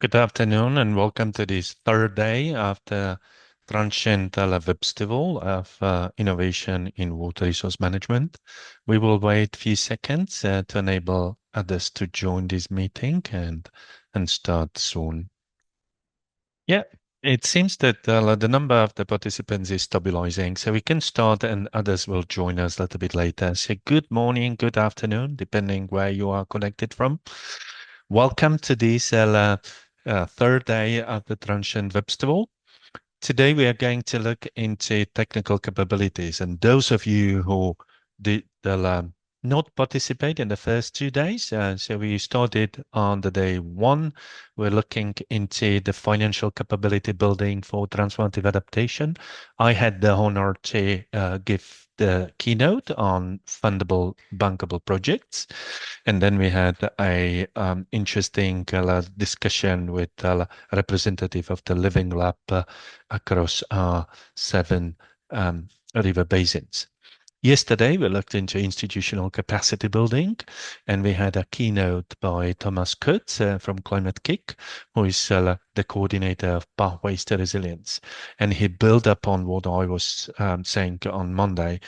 Good afternoon and welcome to this third day of the TRANSCEND Webstival of Innovation in Water Resource Management. We will wait a few seconds to enable others to join this meeting and start soon. Yeah, it seems that the number of the participants is stabilizing, so we can start and others will join us a little bit later. So good morning, good afternoon, depending where you are connected from. Welcome to this third day of the TRANSCEND Webstival. Today we are going to look into technical capabilities, and those of you who did not participate in the first 2 days, so we started on the day 1. We're looking into the financial capability building for transformative adaptation. I had the honor to give the keynote on fundable, bankable projects. And then we had a interesting discussion with a representative of the Living Lab across 7 river basins. Yesterday, we looked into institutional capacity building, and we had a keynote by Thomas Kurtz from Climate Kick, who is the coordinator of Pathways to Resilience. And he built upon what I was saying on Monday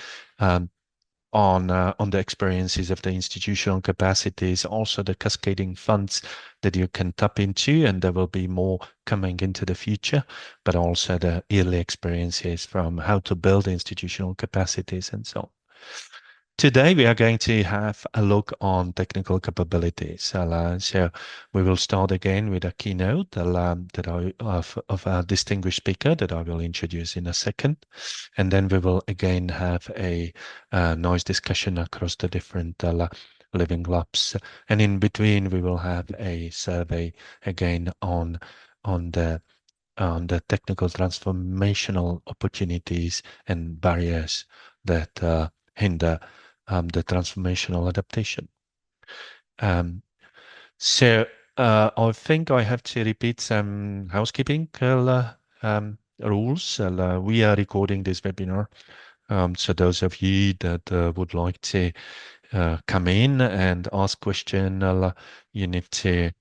on the experiences of the institutional capacities, also the cascading funds that you can tap into, and there will be more coming into the future, but also the early experiences from how to build institutional capacities and so on. Today, we are going to have a look on technical capabilities. So we will start again with a keynote of a distinguished speaker that I will introduce in a second. And then we will again have a nice discussion across the different living labs. And in between, we will have a survey again on the technical transformational opportunities and barriers that hinder the transformational adaptation. So I think I have to repeat some housekeeping rules. We are recording this webinar. So those of you that would like to come in and ask questions, you need to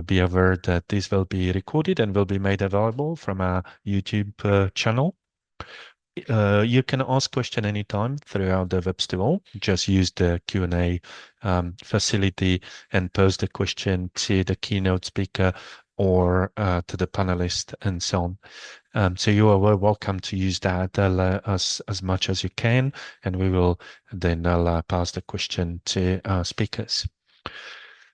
be aware that this will be recorded and will be made available from our YouTube channel. You can ask question anytime throughout the Webstival. Just use the Q&A facility and post the question to the keynote speaker or to the panelist and so on. So you are welcome to use that as much as you can, and we will then pass the question to our speakers.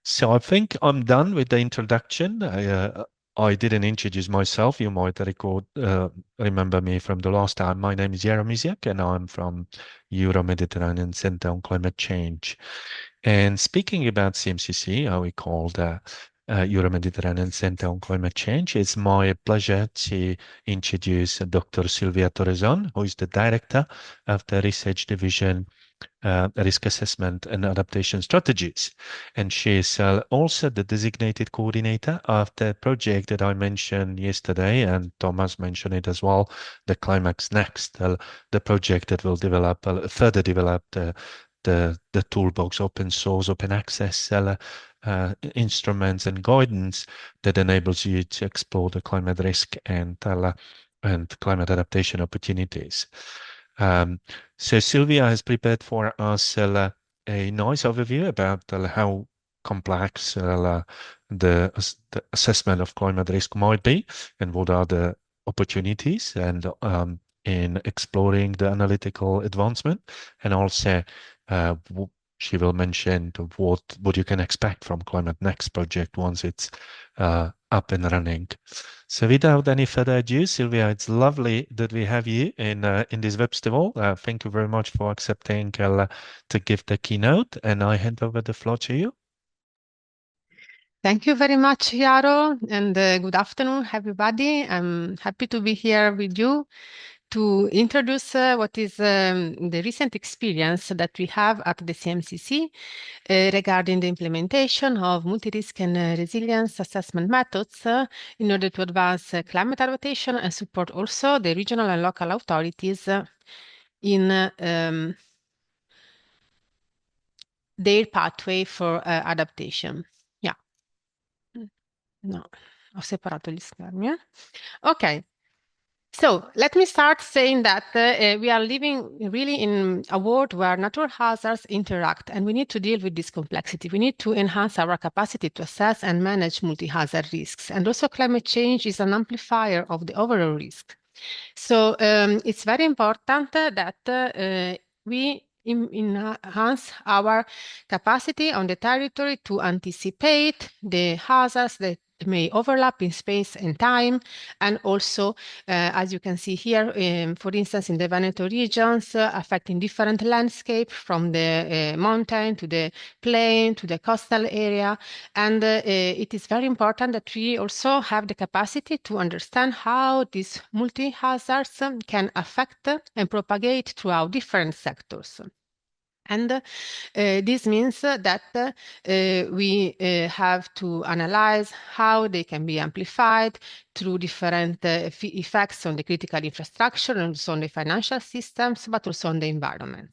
So I think I'm done with the introduction. I didn't introduce myself. You might remember me from the last time. My name is Jaroslav Mysiak, and I'm from Euro-Mediterranean Center on Climate Change. And speaking about CMCC, how we call the Euro-Mediterranean Center on Climate Change, it's my pleasure to introduce Dr. Silvia Torresan, who is the director of the research division risk assessment and adaptation strategies. And she is also the designated coordinator of the project that I mentioned yesterday, and Thomas mentioned it as well, the Climax Next, the project that will further develop the toolbox, open source, open access instruments and guidance that enables you to explore the climate risk and climate adaptation opportunities. So Silvia has prepared for us a nice overview about how complex the assessment of climate risk might be and what are the opportunities and in exploring the analytical advancement, and also she will mention what you can expect from Climate Next project once it's up and running. So without any further ado, Silvia, it's lovely that we have you in this Webstival. Thank you very much for accepting to give the keynote, and I hand over the floor to you. Thank you very much, Yaro, and good afternoon, everybody. I'm happy to be here with you to introduce what is the recent experience that we have at the CMCC regarding the implementation of multi-risk and resilience assessment methods in order to advance climate adaptation and support also the regional and local authorities in their pathway for adaptation. Yeah. No. Ho separato gli schermi. Ok. So let me start saying that we are living really in a world where natural hazards interact, and we need to deal with this complexity. We need to enhance our capacity to assess and manage multi-hazard risks. And also climate change is an amplifier of the overall risk. So it's very important that we enhance our capacity on the territory to anticipate the hazards that may overlap in space and time, and also, as you can see here, for instance, in the Veneto regions, affecting different landscape from the mountain to the plain to the coastal area. And it is very important that we also have the capacity to understand how these multi-hazards can affect and propagate throughout different sectors. And this means that we have to analyze how they can be amplified through different effects on the critical infrastructure and also on the financial systems, but also on the environment.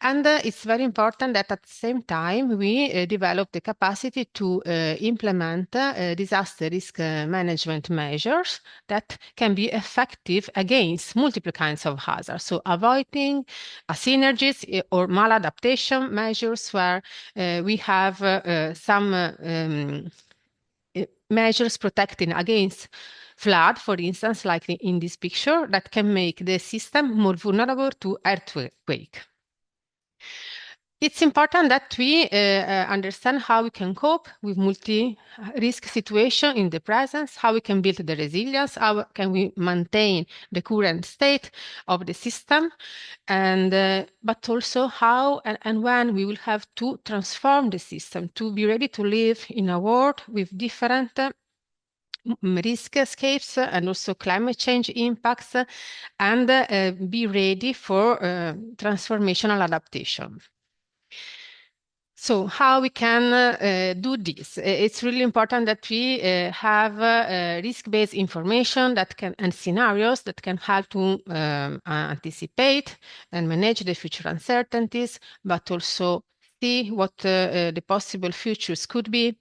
And it's very important that at the same time we develop the capacity to implement disaster risk management measures that can be effective against multiple kinds of hazards. So avoiding synergies or maladaptation measures where we have some measures protecting against flood, for instance, like in this picture, that can make the system more vulnerable to earthquake. It's important that we understand how we can cope with multi-risk situation in the present, how we can build the resilience, how can we maintain the current state of the system, and but also how and when we will have to transform the system to be ready to live in a world with different riskscapes and also climate change impacts, and be ready for transformational adaptation. So how we can do this? It's really important that we have risk-based information that can and scenarios that can help to anticipate and manage the future uncertainties, but also see what the possible futures could be.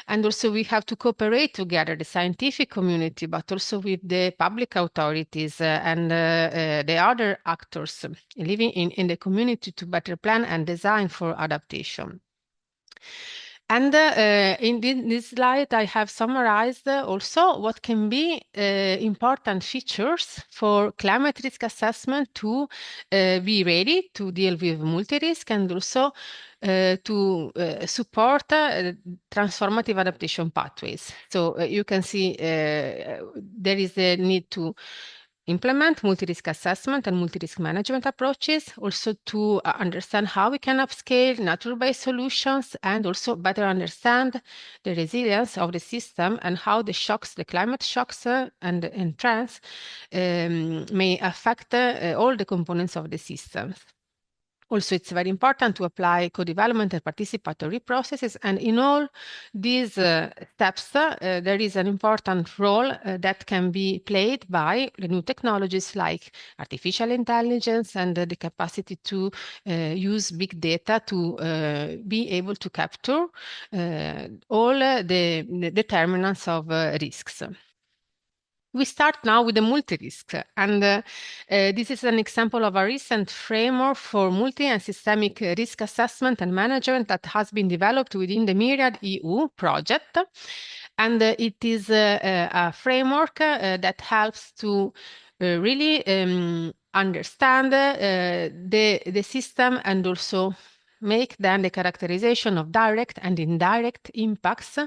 And also we have to cooperate together, the scientific community, but also with the public authorities and the other actors living in the community to better plan and design for adaptation. And in this slide, I have summarized also what can be important features for climate risk assessment to be ready to deal with multi-risk and also to support transformative adaptation pathways. So you can see there is a need to implement multi-risk assessment and multi-risk management approaches, also to understand how we can upscale nature-based solutions and also better understand the resilience of the system and how the shocks, the climate shocks and trends may affect all the components of the systems. Also, it's very important to apply co-development and participatory processes. And in all these steps, there is an important role that can be played by the new technologies like artificial intelligence and the capacity to use big data to be able to capture all the determinants of risks. We start now with the multi-risk, and this is an example of a recent framework for multi and systemic risk assessment and management that has been developed within the Myriad EU project. And it is a framework that helps to really understand the system and also make then the characterization of direct and indirect impacts,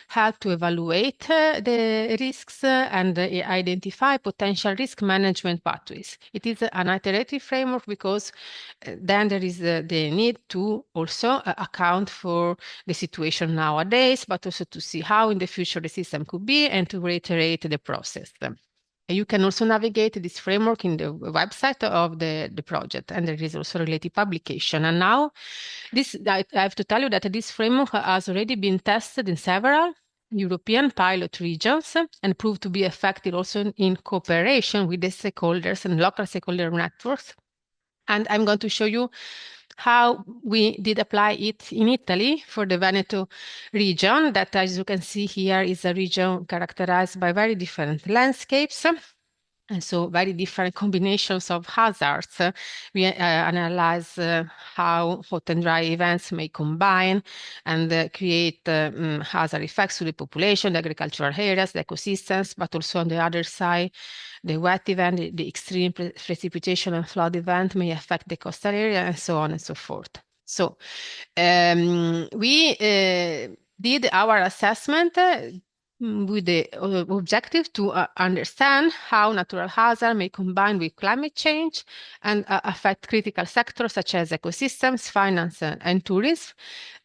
help to evaluate the risks and identify potential risk management pathways. It is an iterative framework because then there is the need to also account for the situation nowadays, but also to see how in the future the system could be and to reiterate the process. You can also navigate this framework in the website of the project, and there is also a related publication. And now, I have to tell you that this framework has already been tested in several European pilot regions and proved to be effective also in cooperation with the stakeholders and local stakeholder networks. And I'm going to show you how we did apply it in Italy for the Veneto region, that, as you can see here, is a region characterized by very different landscapes. And so very different combinations of hazards. We analyze how hot and dry events may combine and create hazard effects to the population, the agricultural areas, the ecosystems, but also on the other side, the wet event, the extreme precipitation and flood event may affect the coastal area, and so on and so forth. So we did our assessment with the objective to understand how natural hazard may combine with climate change and affect critical sectors such as ecosystems, finance, and tourism.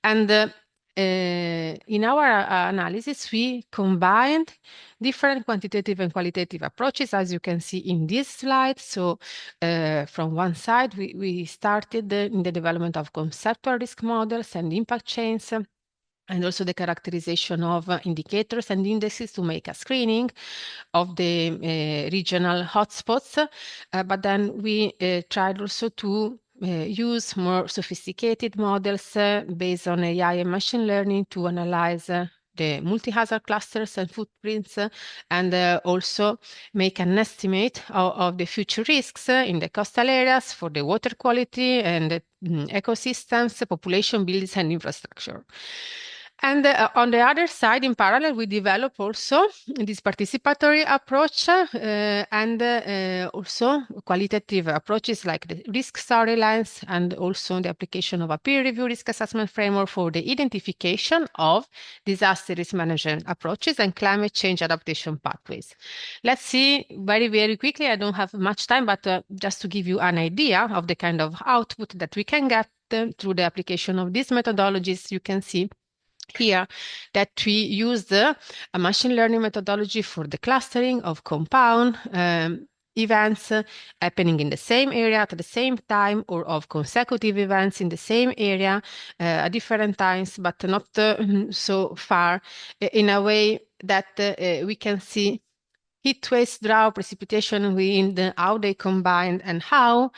And in our analysis, we combined different quantitative and qualitative approaches, as you can see in this slide. So from one side, we started in the development of conceptual risk models and impact chains, and also the characterization of indicators and indexes to make a screening of the regional hotspots. But then we tried also to use more sophisticated models based on AI and machine learning to analyze the multi-hazard clusters and footprints, and also make an estimate of the future risks in the coastal areas for the water quality and the ecosystems, population, buildings, and infrastructure. And on the other side, in parallel, we develop also this participatory approach and also qualitative approaches like the risk storylines, and also the application of a peer review risk assessment framework for the identification of disaster risk management approaches and climate change adaptation pathways. Let's see very, very quickly. I don't have much time, but just to give you an idea of the kind of output that we can get through the application of these methodologies, you can see here that we used a machine learning methodology for the clustering of compound events happening in the same area at the same time, or of consecutive events in the same area at different times, but not so far, in a way that we can see heat waves, drought, precipitation, wind, how they combine, and how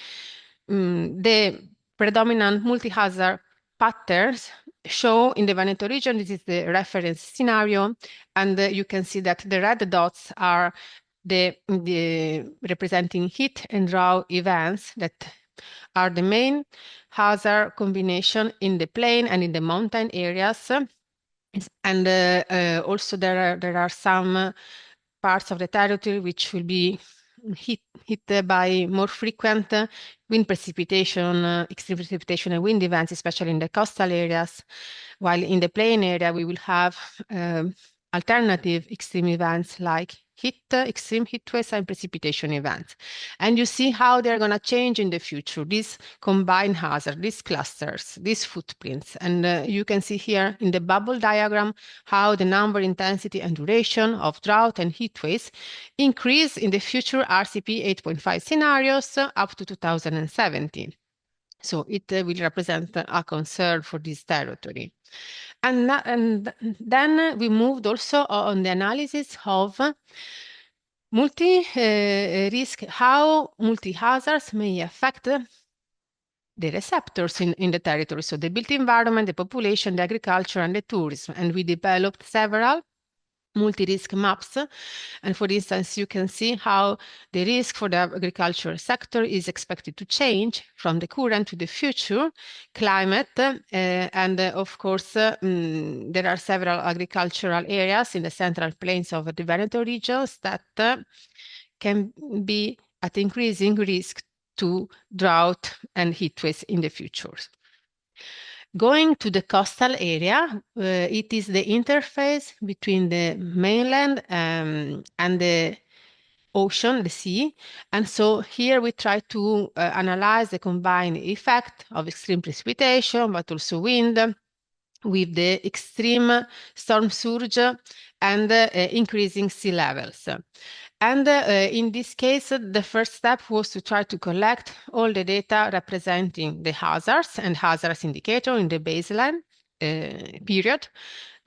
the predominant multi-hazard patterns show in the Veneto region. This is the reference scenario, and you can see that the red dots are the representing heat and drought events that are the main hazard combination in the plain and in the mountain areas. And also there are some parts of the territory which will be hit by more frequent wind precipitation, extreme precipitation and wind events, especially in the coastal areas, while in the plain area we will have alternative extreme events like extreme heat waves and precipitation events. And you see how they're going to change in the future, these combined hazards, these clusters, these footprints. And you can see here in the bubble diagram how the number, intensity, and duration of drought and heat waves increase in the future RCP 8.5 scenarios up to 2017. So it will represent a concern for this territory. And then we moved also on the analysis of multi-risk, how multi-hazards may affect the receptors in the territory. So the built environment, the population, the agriculture, and the tourism. And we developed several multi-risk maps. And for instance, you can see how the risk for the agricultural sector is expected to change from the current to the future climate. Of course, there are several agricultural areas in the central plains of the Veneto regions that can be at increasing risk to drought and heat waves in the future. Going to the coastal area, it is the interface between the mainland and the ocean, the sea. And so here we try to analyze the combined effect of extreme precipitation, but also wind, with the extreme storm surge and increasing sea levels. And in this case, the first step was to try to collect all the data representing the hazards and hazards indicator in the baseline period.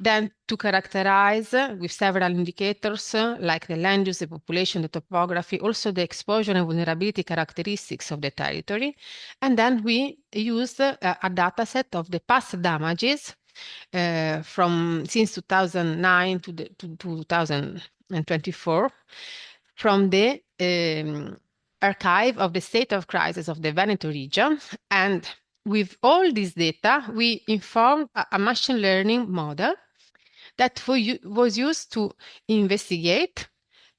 then to characterize with several indicators like the land use, the population, the topography, also the exposure and vulnerability characteristics of the territory. And then we used a data set of the past damages from since 2009 to 2024 from the archive of the state of crisis of the Veneto region. And with all this data, we informed a machine learning model that was used to investigate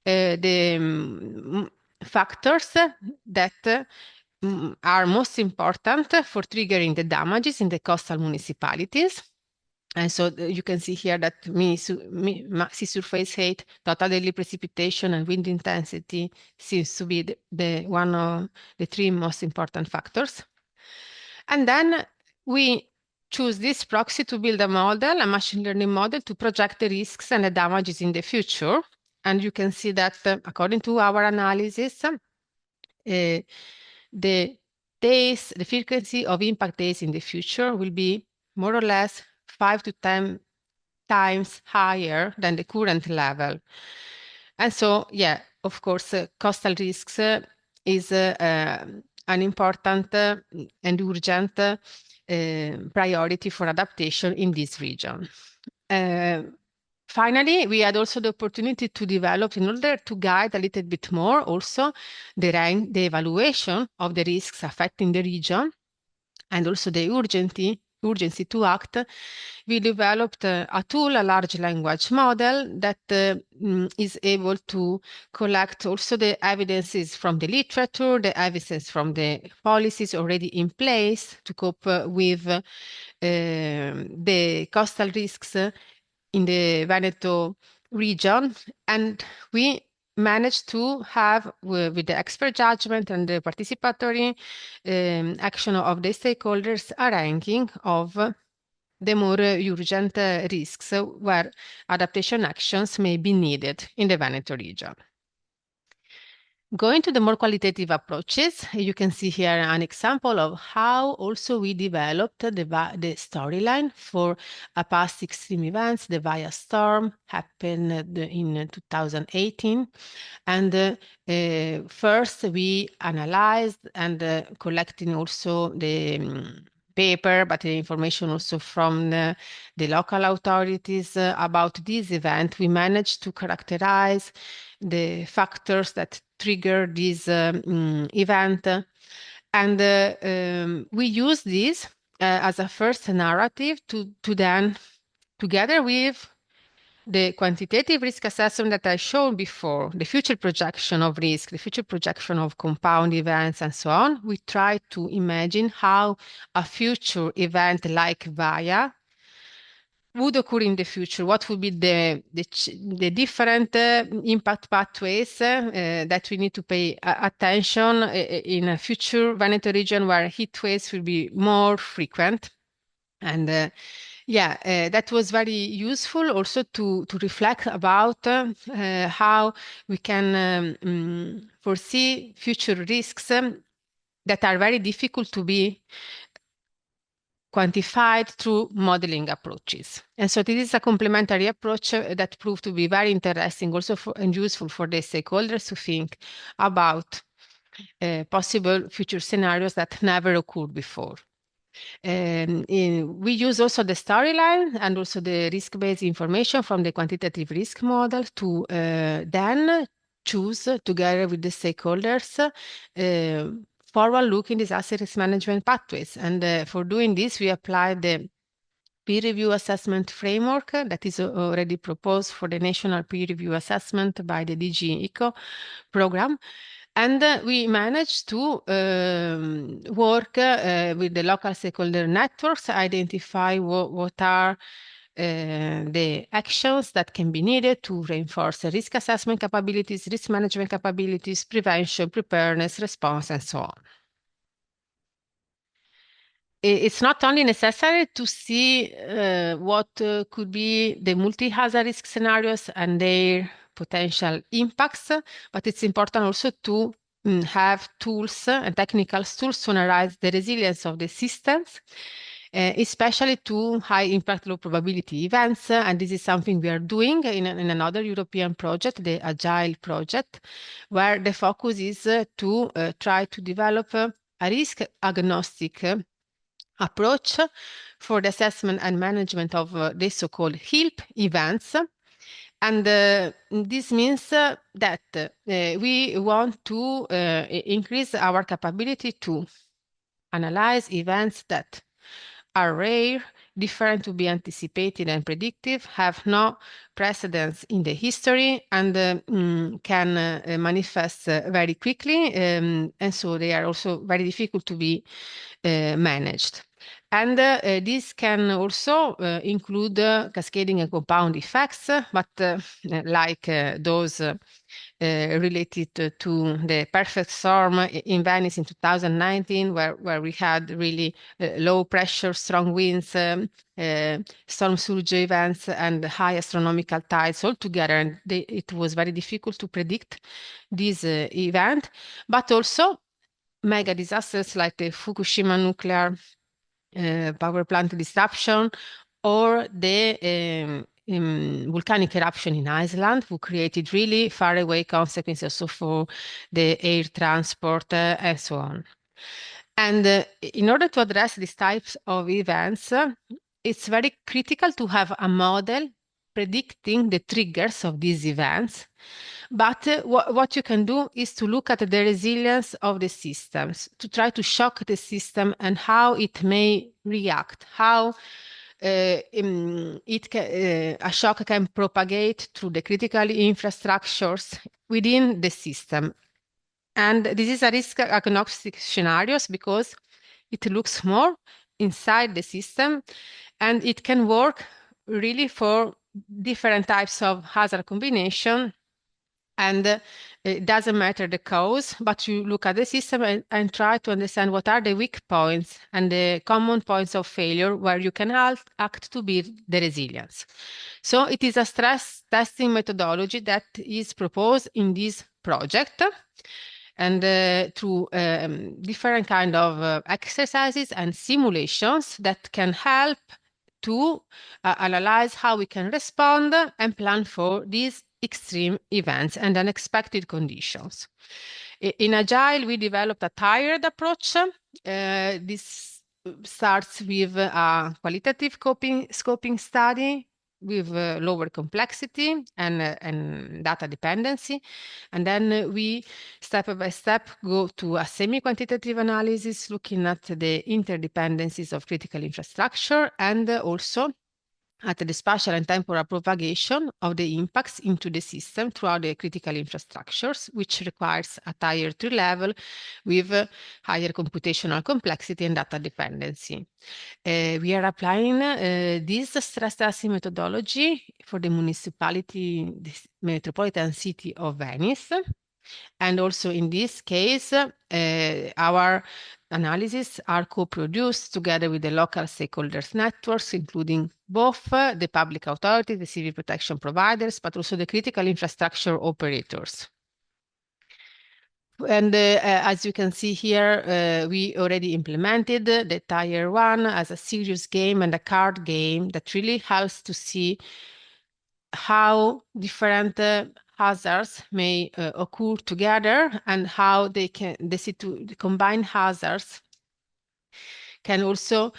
the factors that are most important for triggering the damages in the coastal municipalities. And so you can see here that sea surface height, total daily precipitation, and wind intensity seems to be the one of the three most important factors. And then we choose this proxy to build a model, a machine learning model, to project the risks and the damages in the future. And you can see that according to our analysis, the days, the frequency of impact days in the future will be more or less 5 to 10 times higher than the current level. And so, yeah, of course, coastal risks is an important and urgent priority for adaptation in this region. Finally, we had also the opportunity to develop, in order to guide a little bit more also the evaluation of the risks affecting the region and also the urgency to act. We developed a tool, a large language model that is able to collect also the evidences from the literature, the evidence from the policies already in place to cope with the coastal risks in the Veneto region. And we managed to have, with the expert judgment and the participatory action of the stakeholders, a ranking of the more urgent risks where adaptation actions may be needed in the Veneto region. Going to the more qualitative approaches, you can see here an example of how also we developed the storyline for a past extreme events. The Vaya storm happened in 2018. And first we analyzed and collecting also the paper, but the information also from the local authorities about this event. We managed to characterize the factors that trigger this event. And we use this as a first narrative to then, together with the quantitative risk assessment that I showed before, the future projection of risk, the future projection of compound events, and so on, we try to imagine how a future event like Vaya would occur in the future. What would be the different impact pathways that we need to pay attention in a future Veneto region where heat waves will be more frequent. And that was very useful also to reflect about how we can foresee future risks that are very difficult to be quantified through modeling approaches. And so this is a complementary approach that proved to be very interesting also and useful for the stakeholders to think about possible future scenarios that never occurred before. We use also the storyline and also the risk-based information from the quantitative risk model to then choose, together with the stakeholders, forward-looking disaster risk management pathways. And for doing this, we applied the peer review assessment framework that is already proposed for the national peer review assessment by the DG ECO program. And we managed to work with the local stakeholder networks, identify what are the actions that can be needed to reinforce risk assessment capabilities, risk management capabilities, prevention, preparedness, response, and so on. It's not only necessary to see what could be the multi-hazard risk scenarios and their potential impacts, but it's important also to have tools and technical tools to analyze the resilience of the systems especially to high impact, low probability events. And this is something we are doing in another European project, the Agile project, where the focus is to try to develop a risk agnostic approach for the assessment and management of the so-called HILP events. And this means that we want to increase our capability to analyze events that are rare, different to be anticipated and predictive, have no precedence in the history, and can manifest very quickly. And so they are also very difficult to be managed. And this can also include cascading and compound effects, but like those related to the perfect storm in Venice in 2019, where we had really low pressure, strong winds, storm surge events, and high astronomical tides all together. And it was very difficult to predict this event, but also mega disasters like the Fukushima nuclear power plant disruption or the volcanic eruption in Iceland, who created really faraway consequences also for the air transport and so on. And in order to address these types of events, it's very critical to have a model predicting the triggers of these events. But what you can do is to look at the resilience of the systems, to try to shock the system and how it may react, how a shock can propagate through the critical infrastructures within the system. And this is a risk agnostic scenarios because it looks more inside the system and it can work really for different types of hazard combination. And it doesn't matter the cause, but you look at the system and try to understand what are the weak points and the common points of failure where you can act to build the resilience. So it is a stress testing methodology that is proposed in this project. And through different kind of exercises and simulations that can help to analyze how we can respond and plan for these extreme events and unexpected conditions. In Agile, we developed a tiered approach. This starts with a qualitative scoping study with lower complexity and data dependency. And then we, step by step, go to a semi-quantitative analysis looking at the interdependencies of critical infrastructure and also at the spatial and temporal propagation of the impacts into the system throughout the critical infrastructures, which requires a tier 2 level with higher computational complexity and data dependency. We are applying this stress testing methodology for the metropolitan city of Venice. And also in this case, our analyses are co-produced together with the local stakeholders networks, including both the public authorities, the civil protection providers, but also the critical infrastructure operators. And as you can see here, we already implemented the Tier 1 as a serious game and a card game that really helps to see how different hazards may occur together and how they can, the combined hazards can also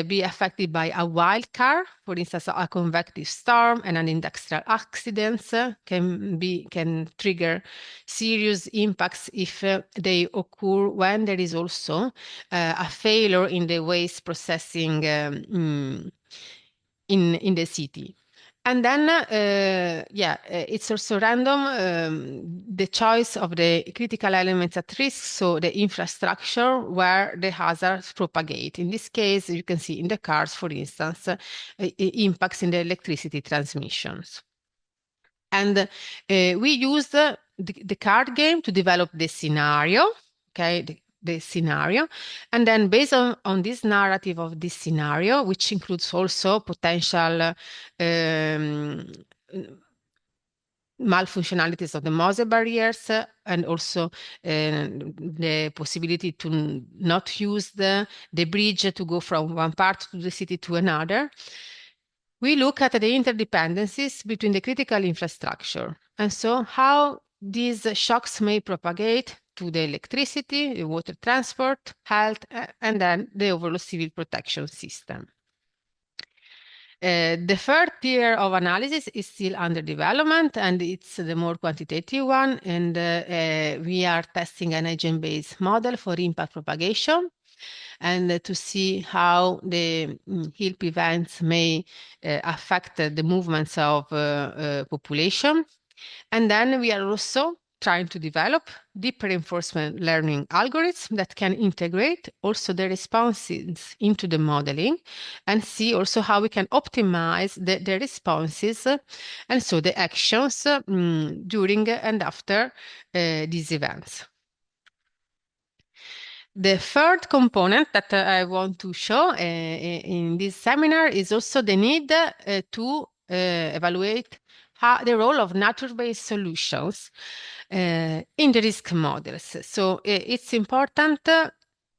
be affected by a wild card, for instance, a convective storm and an industrial accident can trigger serious impacts if they occur when there is also a failure in the waste processing in the city. And then, it's also random, the choice of the critical elements at risk, so the infrastructure where the hazards propagate. In this case, you can see in the cars, for instance, impacts in the electricity transmissions. And we used the card game to develop the scenario, okay, the scenario. And then based on this narrative of this scenario, which includes also potential malfunctionalities of the Mose barriers, and also the possibility to not use the bridge to go from one part of the city to another. We look at the interdependencies between the critical infrastructure, and so how these shocks may propagate to the electricity, the water transport, health, and then the overall civil protection system. The third tier of analysis is still under development, and it's the more quantitative one. And we are testing an agent-based model for impact propagation, and to see how the HILP events may affect the movements of population. And then we are also trying to develop deep reinforcement learning algorithms that can integrate also the responses into the modeling, and see also how we can optimize the responses and so the actions during and after these events. The third component that I want to show in this seminar is also the need to evaluate the role of nature-based solutions in the risk models. So it's important,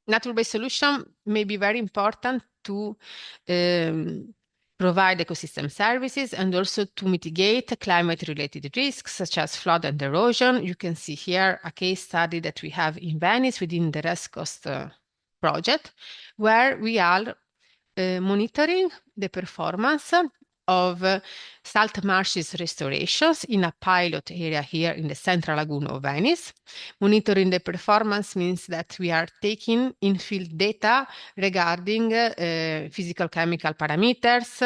nature-based solution may be very important to provide ecosystem services and also to mitigate climate-related risks such as flood and erosion. You can see here a case study that we have in Venice within the Rest Coast project, where we are monitoring the performance of salt marshes restorations in a pilot area here in the central lagoon of Venice. Monitoring the performance means that we are taking in-field data regarding physical chemical parameters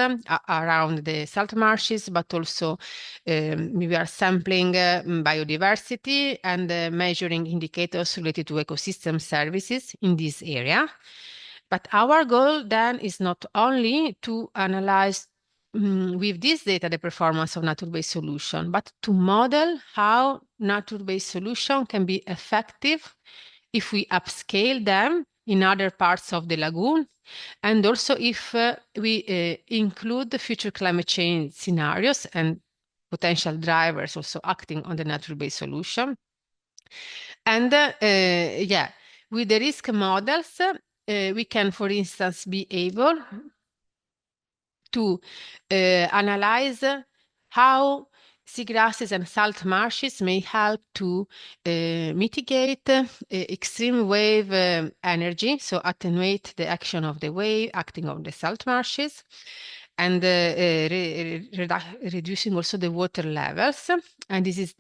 around the salt marshes, but also we are sampling biodiversity and measuring indicators related to ecosystem services in this area. But our goal then is not only to analyze with this data the performance of nature-based solution, but to model how nature-based solution can be effective if we upscale them in other parts of the lagoon, and also if we include the future climate change scenarios and potential drivers also acting on the nature-based solution. And with the risk models, we can, for instance, be able to analyze how seagrasses and salt marshes may help to mitigate extreme wave energy, so attenuate the action of the wave acting on the salt marshes, and reducing also the water levels. And this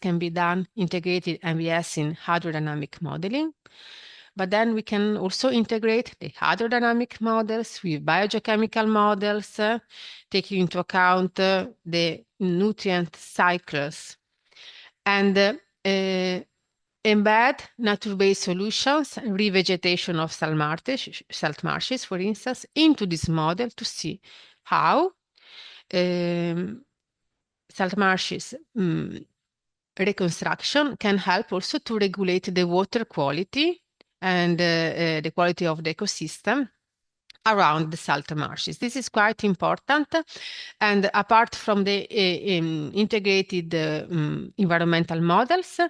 can be done integrated MVS in hydrodynamic modeling. But then we can also integrate the hydrodynamic models with biogeochemical models, taking into account the nutrient cycles, and embed nature-based solutions, revegetation of salt marshes, for instance, into this model to see how salt marshes reconstruction can help also to regulate the water quality and the quality of the ecosystem around the salt marshes. This is quite important. And apart from the integrated environmental models,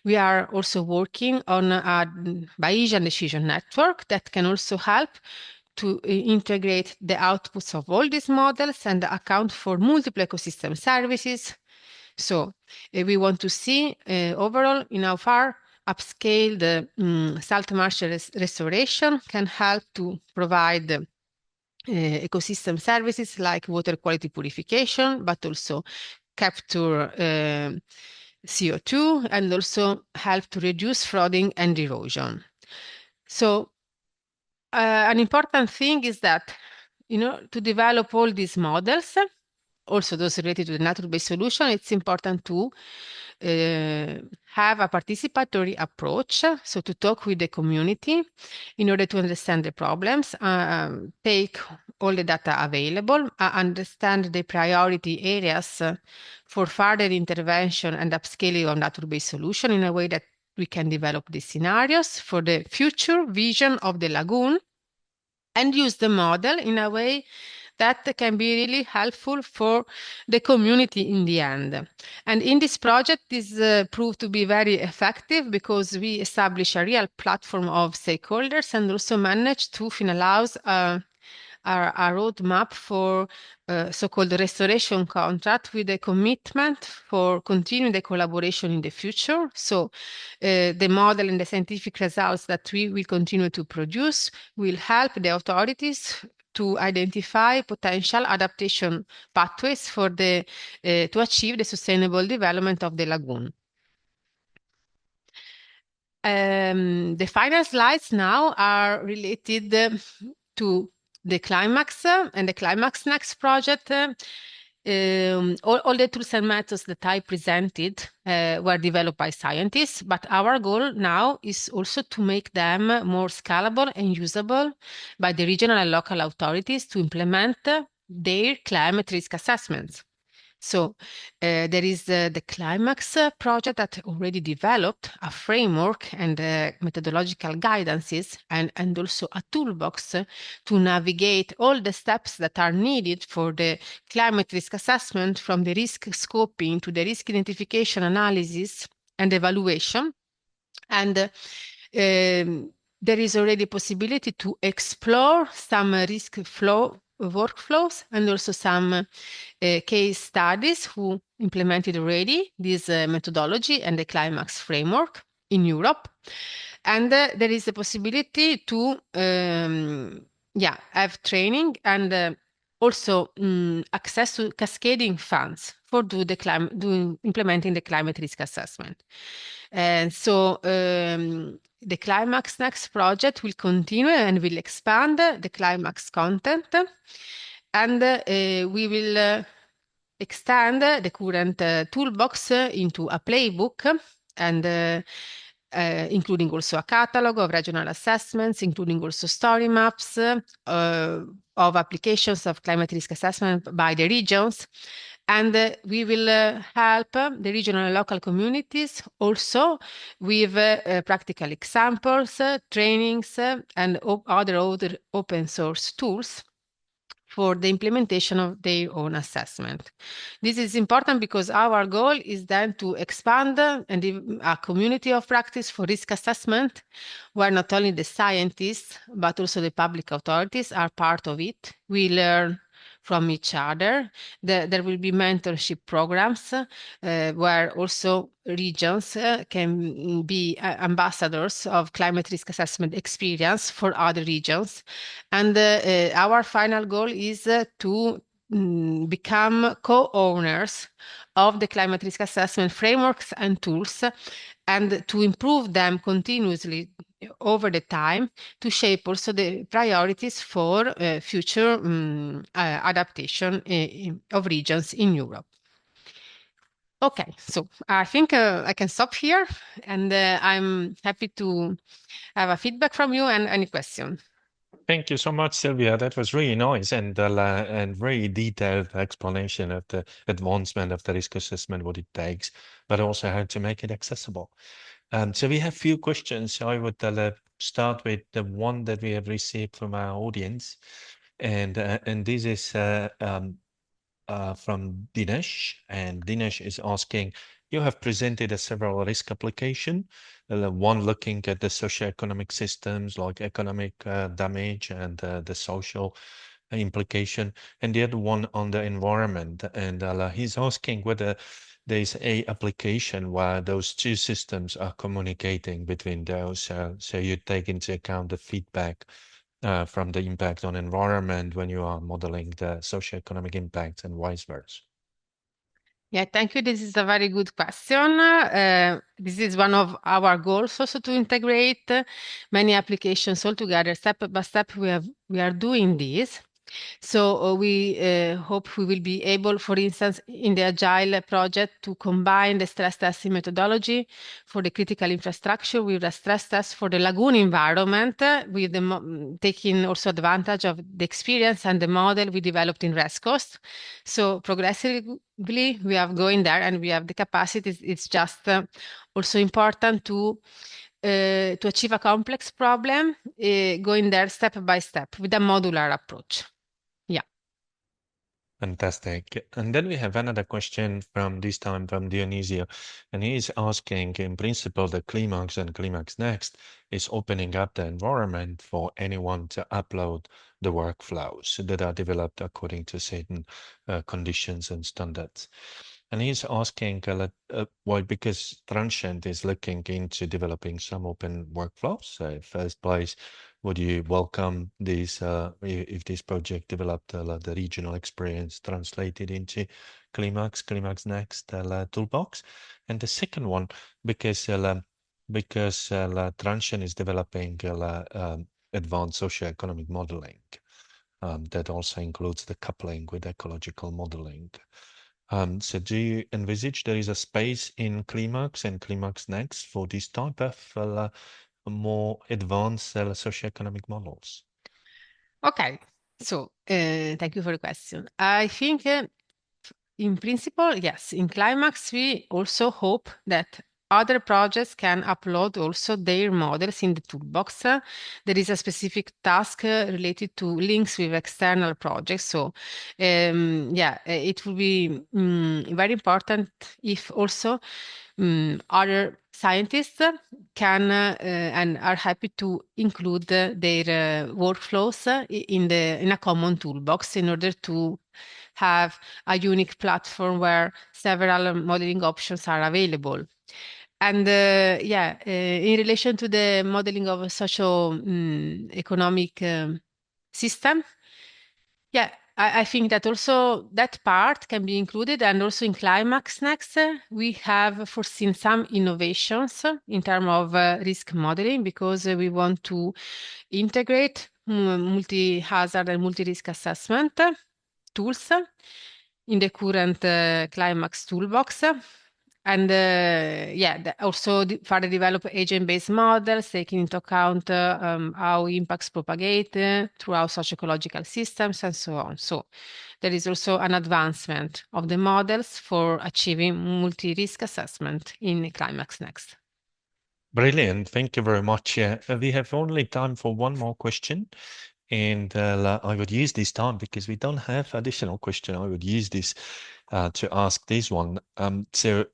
we are also working on a Bayesian decision network that can also help to integrate the outputs of all these models and account for multiple ecosystem services. So we want to see overall in how far upscale the salt marsh restoration can help to provide ecosystem services like water quality purification, but also capture CO2 and also help to reduce flooding and erosion. So an important thing is that, to develop all these models, also those related to the nature-based solution, it's important to have a participatory approach, so to talk with the community in order to understand the problems, take all the data available, understand the priority areas for further intervention and upscaling of nature-based solution in a way that we can develop the scenarios for the future vision of the lagoon, and use the model in a way that can be really helpful for the community in the end. And in this project, this proved to be very effective because we established a real platform of stakeholders and also managed to finalize a roadmap for so-called restoration contract with a commitment for continuing the collaboration in the future. So the model and the scientific results that we will continue to produce will help the authorities to identify potential adaptation pathways for to achieve the sustainable development of the lagoon. The final slides now are related to the climax and the climax next project. All the tools and methods that I presented were developed by scientists, but our goal now is also to make them more scalable and usable by the regional and local authorities to implement their climate risk assessments. So there is the Climax project that already developed a framework and methodological guidances and also a toolbox to navigate all the steps that are needed for the climate risk assessment, from the risk scoping to the risk identification, analysis and evaluation. And there is already possibility to explore some risk flow workflows and also some case studies who implemented already this methodology and the climax framework in Europe. And there is the possibility to have training and also access to cascading funds for implementing the climate risk assessment. And so the Climax Next project will continue and will expand the Climax content, and we will extend the current toolbox into a playbook, and including also a catalog of regional assessments, including also story maps of applications of climate risk assessment by the regions. And we will help the regional and local communities also with practical examples, trainings, and other open source tools for the implementation of their own assessment. This is important because our goal is then to expand a community of practice for risk assessment, where not only the scientists, but also the public authorities are part of it. We learn from each other. There will be mentorship programs where also regions can be ambassadors of climate risk assessment experience for other regions. And our final goal is to become co-owners of the climate risk assessment frameworks and tools, and to improve them continuously over the time to shape also the priorities for future adaptation of regions in Europe. Okay, so I think I can stop here, and I'm happy to have a feedback from you and any question. Thank you so much, Silvia. That was really nice and very detailed explanation of the advancement of the risk assessment, what it takes, but also how to make it accessible. So we have few questions. I would start with the one that we have received from our audience, and this is from Dinesh, and Dinesh is asking, you have presented a several risk application, one looking at the socioeconomic systems like economic damage and the social implication, and the other one on the environment. And he's asking whether there's a application where those two systems are communicating between those. So you take into account the feedback from the impact on environment when you are modeling the socioeconomic impacts and vice versa. Yeah, thank you. This is a very good question. This is one of our goals also to integrate many applications all together. Step by step, we are doing this. So we hope we will be able, for instance, in the Agile project, to combine the stress testing methodology for the critical infrastructure with a stress test for the lagoon environment, with taking also advantage of the experience and the model we developed in RESCOST. So progressively we are going there, and we have the capacity. It's just also important to achieve a complex problem, going there step by step with a modular approach. Yeah. Fantastic. And then we have another question from this time from Dionisio, and he is asking, in principle, the Climax and Climax Next is opening up the environment for anyone to upload the workflows that are developed according to certain conditions and standards. And he's asking, why, because Transcend is looking into developing some open workflows. So first place, would you welcome this if this project developed the regional experience translated into Climax Next toolbox? And the second one, because Transcend is developing advanced socioeconomic modeling. That also includes the coupling with ecological modeling. So do you envisage there is a space in Climax and Climax Next for this type of more advanced socioeconomic models? Okay, so thank you for the question. I think in principle, yes, in Climax, we also hope that other projects can upload also their models in the toolbox. There is a specific task related to links with external projects. So, yeah, it will be very important if also other scientists can and are happy to include their workflows in a common toolbox in order to have a unique platform where several modeling options are available. And yeah, in relation to the modeling of a social economic system, yeah, I think that also that part can be included. And also in Climax Next, we have foreseen some innovations in terms of risk modeling because we want to integrate multi-hazard and multi-risk assessment tools in the current Climax toolbox. And yeah, also further develop agent-based models, taking into account how impacts propagate throughout socio-ecological systems and so on. So there is also an advancement of the models for achieving multi-risk assessment in Climax Next. Brilliant. Thank you very much. Yeah, we have only time for one more question. And I would use this time because we don't have additional question. I would use this to ask this one. So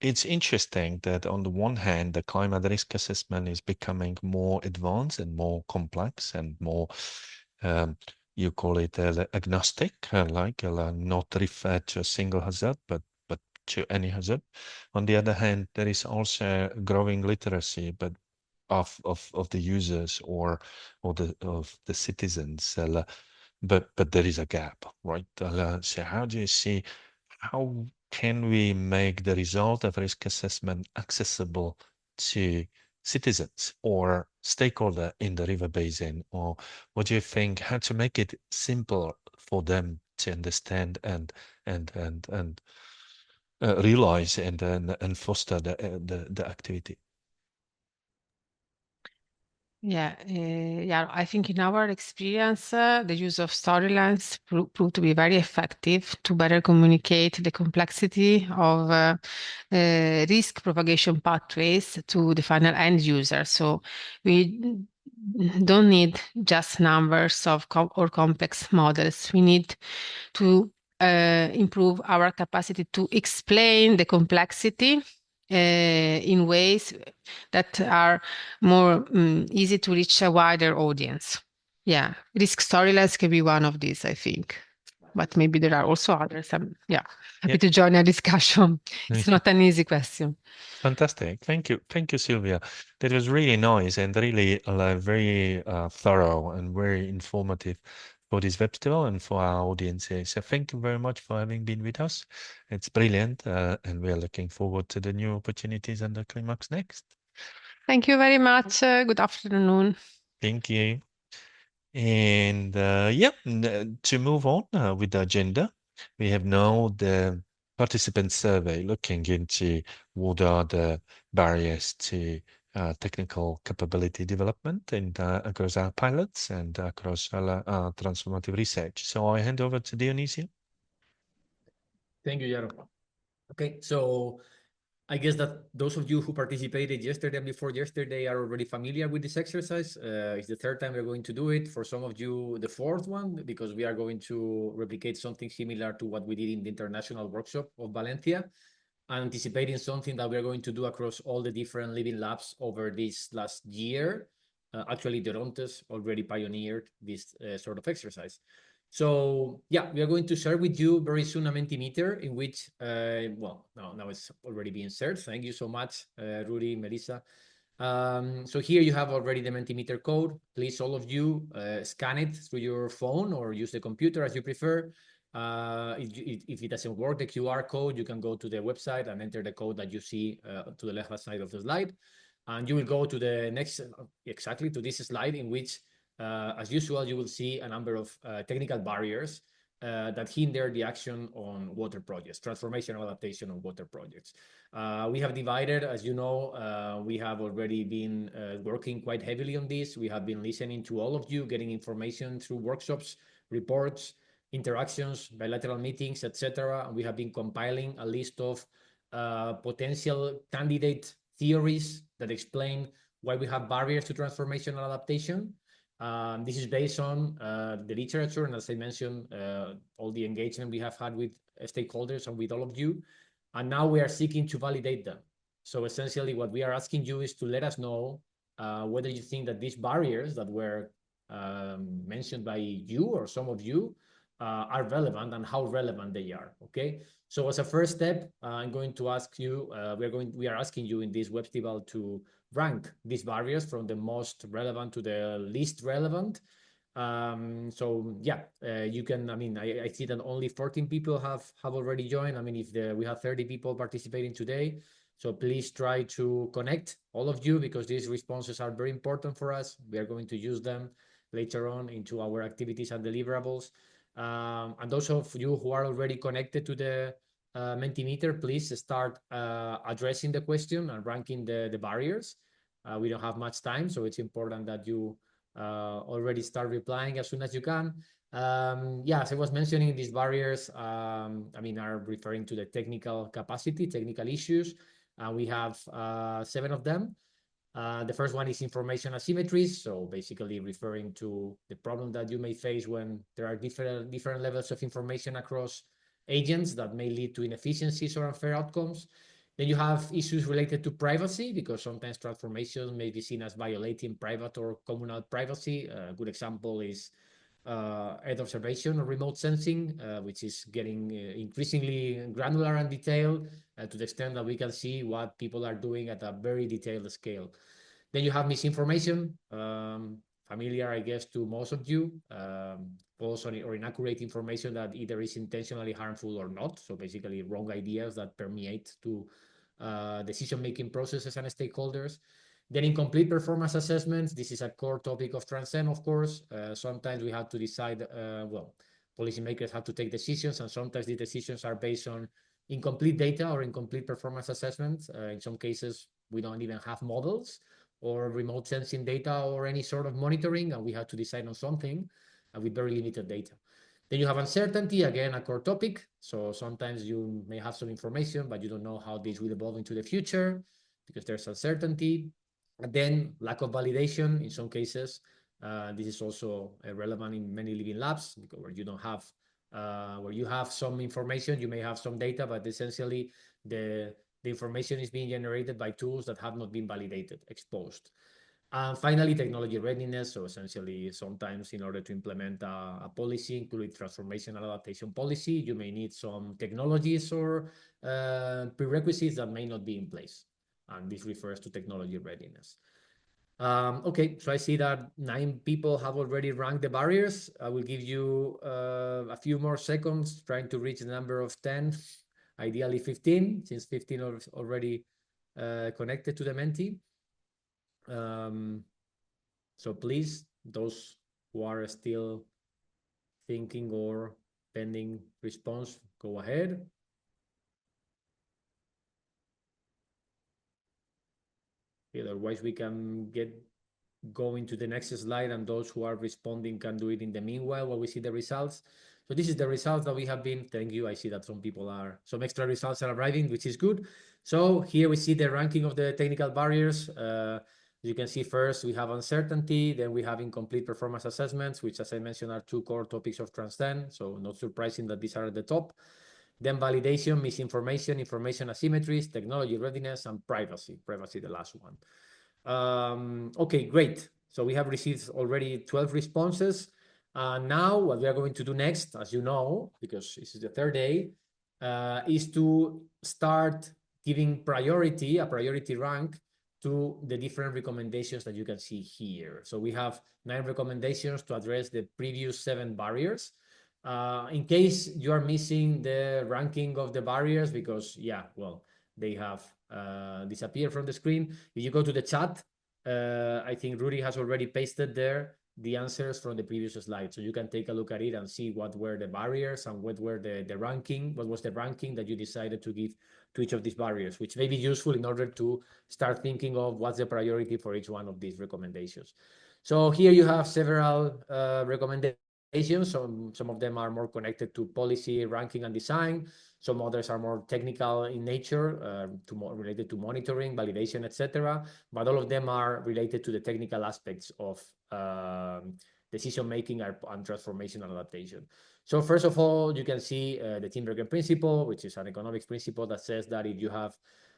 it's interesting that on the one hand, the climate risk assessment is becoming more advanced and more complex and more, you call it agnostic, not referred to a single hazard, but to any hazard. On the other hand, there is also growing literacy, but of the users or of the citizens. But there is a gap, right? So how do you see how can we make the result of risk assessment accessible to citizens or stakeholder in the river basin? Or what do you think, how to make it simple for them to understand and realize and foster the activity? Yeah, yeah. I think in our experience, the use of storylines proved to be very effective to better communicate the complexity of risk propagation pathways to the final end user. So we don't need just numbers of or complex models. We need to improve our capacity to explain the complexity in ways that are more easy to reach a wider audience. Yeah, risk storylines can be one of these, I think. But maybe there are also others. I'm happy to join a discussion. It's not an easy question. Fantastic. Thank you. Thank you, Silvia. That was really nice and really very thorough and very informative for this Webstival and for our audiences. So thank you very much for having been with us. It's brilliant, and we are looking forward to the new opportunities and the Climax Next. Thank you very much. Good afternoon. Thank you. And yeah, to move on with the agenda, we have now the participant survey looking into what are the barriers to technical capability development and across our pilots and across our transformative research. So I hand over to Dionisio. Thank you, Jaro. Okay, so I guess that those of you who participated yesterday and before yesterday are already familiar with this exercise. It's the third time we're going to do it. For some of you, the fourth one, because we are going to replicate something similar to what we did in the international workshop of Valencia, and anticipating something that we're going to do across all the different living labs over this last year. Actually, Dorontes already pioneered this sort of exercise. So yeah, we are going to share with you very soon a Mentimeter in which, well, now it's already being shared. Thank you so much, Rudy, Melissa. So here you have already the Mentimeter code. Please, all of you, scan it through your phone or use the computer as you prefer. If it doesn't work, the QR code, you can go to the website and enter the code that you see to the left side of the slide. And you will go to the next, exactly to this slide in which as usual, you will see a number of technical barriers that hinder the action on water projects, transformational adaptation on water projects. We have divided, as you know, we have already been working quite heavily on this. We have been listening to all of you, getting information through workshops, reports, interactions, bilateral meetings, etc. We have been compiling a list of potential candidate theories that explain why we have barriers to transformational adaptation. This is based on the literature, and as I mentioned, all the engagement we have had with stakeholders and with all of you. And now we are seeking to validate them. So essentially, what we are asking you is to let us know whether you think that these barriers that were mentioned by you or some of you are relevant and how relevant they are. Okay. So as a first step, I'm going to ask you. We are asking you in this Webstival to rank these barriers from the most relevant to the least relevant. So yeah, you can. I mean, I see that only 14 people have already joined. I mean, if we have 30 people participating today, so please try to connect all of you because these responses are very important for us. We are going to use them later on into our activities and deliverables. And those of you who are already connected to the Mentimeter, please start addressing the question and ranking the barriers. We don't have much time, so it's important that you already start replying as soon as you can. Yeah, as I was mentioning, these barriers, I mean, are referring to the technical capacity, technical issues. We have 7 of them. The first one is information asymmetries, so basically referring to the problem that you may face when there are different levels of information across agents that may lead to inefficiencies or unfair outcomes. Then you have issues related to privacy, because sometimes transformations may be seen as violating private or communal privacy. A good example is Earth observation or remote sensing, which is getting increasingly granular and detailed to the extent that we can see what people are doing at a very detailed scale. Then you have misinformation, familiar, I guess, to most of you, false or inaccurate information that either is intentionally harmful or not. So basically wrong ideas that permeate to decision-making processes and stakeholders. Then incomplete performance assessments. This is a core topic of Transcend, of course. Sometimes we have to decide, well, policymakers have to take decisions, and sometimes the decisions are based on incomplete data or incomplete performance assessments. In some cases, we don't even have models or remote sensing data or any sort of monitoring, and we have to decide on something with very limited data. Then you have uncertainty, again, a core topic. So sometimes you may have some information, but you don't know how this will evolve into the future because there's uncertainty. And then lack of validation in some cases. This is also relevant in many living labs because where you don't have, where you have some information, you may have some data, but essentially the information is being generated by tools that have not been validated, exposed. And finally, technology readiness. So essentially, sometimes in order to implement a policy, including transformational adaptation policy, you may need some technologies or prerequisites that may not be in place. And this refers to technology readiness. Okay, so I see that 9 people have already ranked the barriers. I will give you a few more seconds trying to reach the number of 10, ideally 15, since 15 are already connected to the Menti. So please, those who are still thinking or pending response, go ahead. Otherwise, we can get going to the next slide, and those who are responding can do it in the meanwhile while we see the results. So this is the results that we have been. Thank you. I see that some extra results are arriving, which is good. So here we see the ranking of the technical barriers. You can see first we have uncertainty, then we have incomplete performance assessments, which, as I mentioned, are two core topics of Transcend. So not surprising that these are at the top. Then validation, misinformation, information asymmetries, technology readiness, and privacy. Privacy, the last one. Okay, great. So we have received already 12 responses. Now what we are going to do next, as you know, because this is the third day, is to start giving a priority rank to the different recommendations that you can see here. So we have 9 recommendations to address the previous 7 barriers. In case you are missing the ranking of the barriers, because they have disappeared from the screen. If you go to the chat, I think Rudy has already pasted there the answers from the previous slide. So you can take a look at it and see what were the barriers and what were the ranking, what was the ranking that you decided to give to each of these barriers, which may be useful in order to start thinking of what's the priority for each one of these recommendations. So here you have several recommendations. Some of them are more connected to policy, ranking, and design. Some others are more technical in nature, related to monitoring, validation, etc. But all of them are related to the technical aspects of decision-making and transformational adaptation. So first of all, you can see the Tinbergen principle, which is an economics principle that says that if you have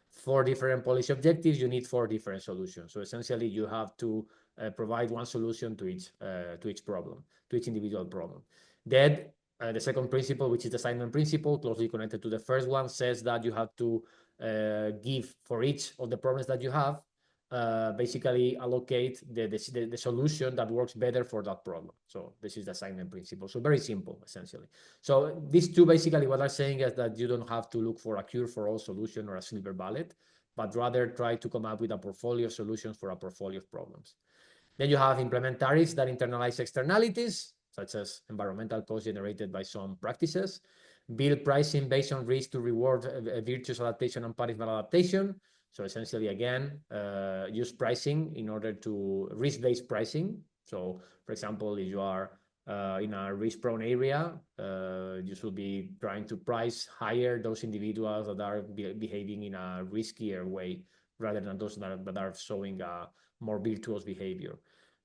4 different policy objectives, you need 4 different solutions. So essentially, you have to provide one solution to each problem, to each individual problem. Then the second principle, which is the assignment principle, closely connected to the first one, says that you have to give for each of the problems that you have, basically allocate the solution that works better for that problem. So this is the assignment principle. So very simple, essentially. So these two, basically what I'm saying is that you don't have to look for a cure for all solution or a silver bullet, but rather try to come up with a portfolio of solutions for a portfolio of problems. Then you have implement tariffs that internalize externalities, such as environmental costs generated by some practices. Build pricing based on risk to reward virtuous adaptation and punishment adaptation. So essentially, again, use pricing in order to risk-based pricing. So, for example, if you are in a risk-prone area, you should be trying to price higher those individuals that are behaving in a riskier way, rather than those that are showing a more virtuous behavior.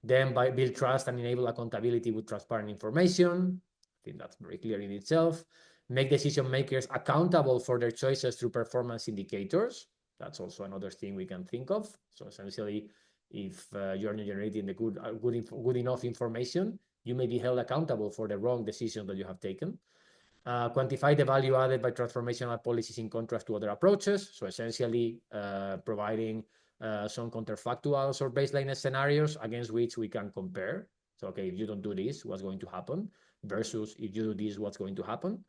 Then build trust and enable accountability with transparent information. I think that's very clear in itself. Make decision makers accountable for their choices through performance indicators. That's also another thing we can think of. So essentially, if you're not generating the good enough information, you may be held accountable for the wrong decision that you have taken. Quantify the value added by transformational policies in contrast to other approaches. So essentially, providing some counterfactuals or baseline scenarios against which we can compare. So, okay, if you don't do this, what's going to happen? Versus if you do this, what's going to happen?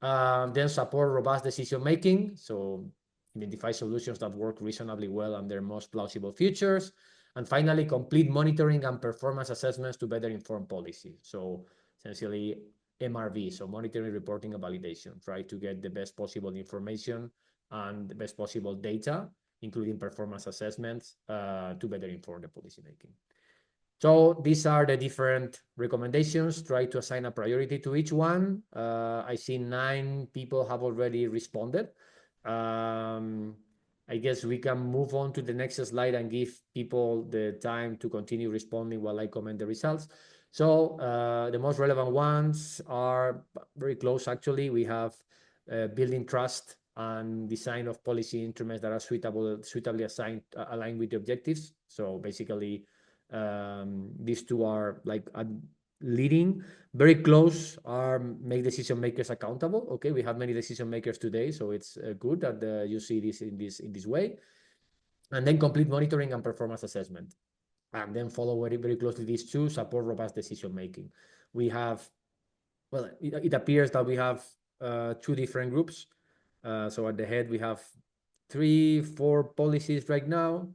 Then support robust decision-making. So identify solutions that work reasonably well under most plausible futures. And finally, complete monitoring and performance assessments to better inform policy. So essentially, MRV, so monitoring, reporting, and validation. Try to get the best possible information and the best possible data, including performance assessments, to better inform the policymaking. So these are the different recommendations. Try to assign a priority to each one. I see 9 people have already responded. I guess we can move on to the next slide and give people the time to continue responding while I comment the results. So the most relevant ones are very close, actually. We have building trust and design of policy instruments that are suitably aligned with the objectives. So basically, these two are like leading. Very close are make decision makers accountable. Okay, we have many decision makers today, so it's good that you see this in this way. And then complete monitoring and performance assessment. And then follow very closely these two, support robust decision making. We have, well, it appears that we have 2 different groups. So at the head, we have 3, 4 policies right now.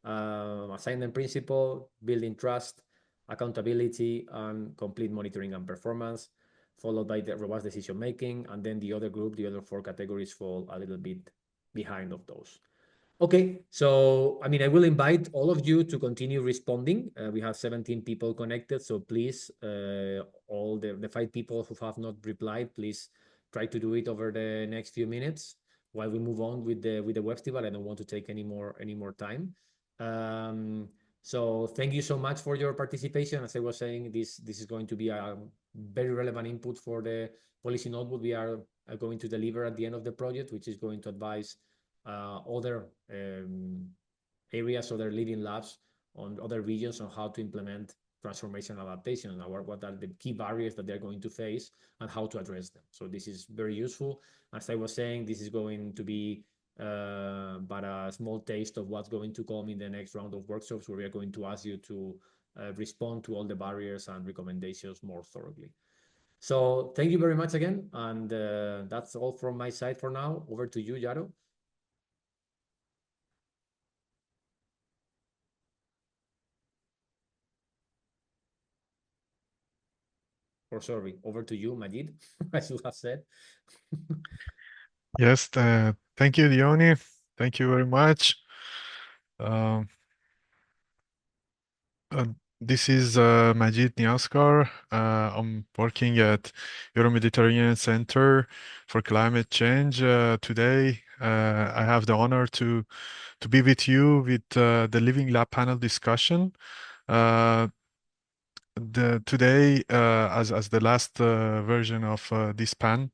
Assignment principle, building trust, accountability, and complete monitoring and performance, followed by the robust decision making. And then the other group, the other 4 categories fall a little bit behind of those. Okay, so I mean, I will invite all of you to continue responding. We have 17 people connected, so please, all the 5 people who have not replied, please try to do it over the next few minutes. while we move on with the Webstival. I don't want to take any more time. So thank you so much for your participation. As I was saying, this is going to be a very relevant input for the policy notebook we are going to deliver at the end of the project, which is going to advise other areas, other leading labs on other regions on how to implement transformational adaptation and what are the key barriers that they're going to face and how to address them. So this is very useful. As I was saying, this is going to be but a small taste of what's going to come in the next round of workshops, where we are going to ask you to respond to all the barriers and recommendations more thoroughly. So thank you very much again. And that's all from my side for now. Over to you, Jaro. Or sorry, over to you, Majid, as you have said. Yes, thank you, Diony. Thank you very much. Um, this is Majid Niaskar. I'm working at Euro-Mediterranean Center for Climate Change. Today, I have the honor to be with you with the Living Lab panel discussion. Today, as the last version of this panel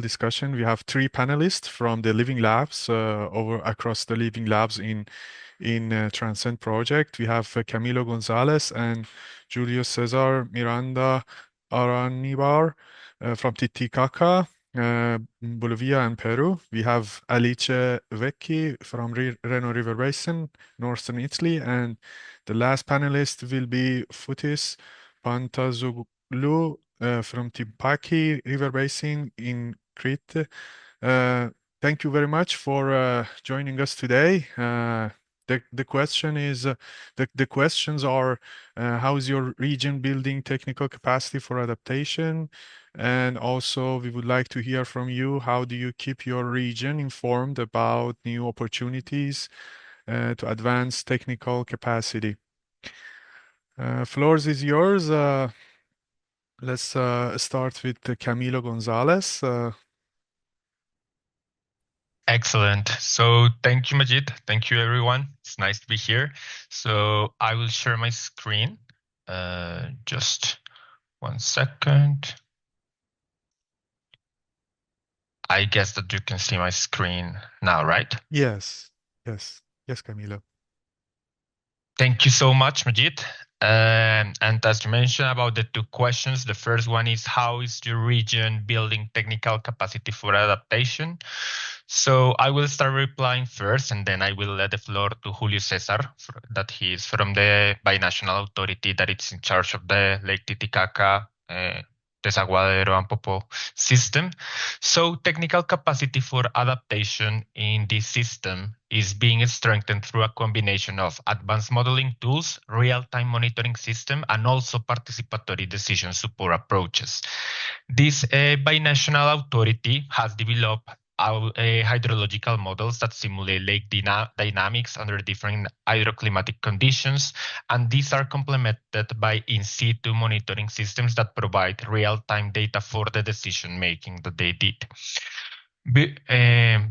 discussion, we have three panelists from the Living Labs over across the Living Labs in TRANSCEND project. We have Camilo Gonzalez and Julio Cesar Miranda Aranibar from Titicaca, Bolivia and Peru. We have Alice Vecchi from Reno River Basin, northern Italy, and the last panelist will be Fotis Pantazoglu from Timpaki River Basin in Crete. Thank you very much for joining us today. The question is the questions are how is your region building technical capacity for adaptation, and also we would like to hear from you, how do you keep your region informed about new opportunities to advance technical capacity. Floors is yours. Let's start with Camilo Gonzalez. Excellent. So thank you, Majid. Thank you, everyone. It's nice to be here. So I will share my screen. Just 1 second. I guess that you can see my screen now, right? Yes, Camilo. Thank you so much, Majid. And as you mentioned about the two questions, the first one is, how is your region building technical capacity for adaptation? So I will start replying first, and then I will let the floor to Julio Cesar, that he is from the binational authority that is in charge of the Lake Titicaca, Desaguadero and Popo system. So technical capacity for adaptation in this system is being strengthened through a combination of advanced modeling tools, real-time monitoring system, and also participatory decision support approaches. This binational authority has developed hydrological models that simulate lake dynamics under different hydroclimatic conditions, and these are complemented by in situ monitoring systems that provide real-time data for the decision making that they did.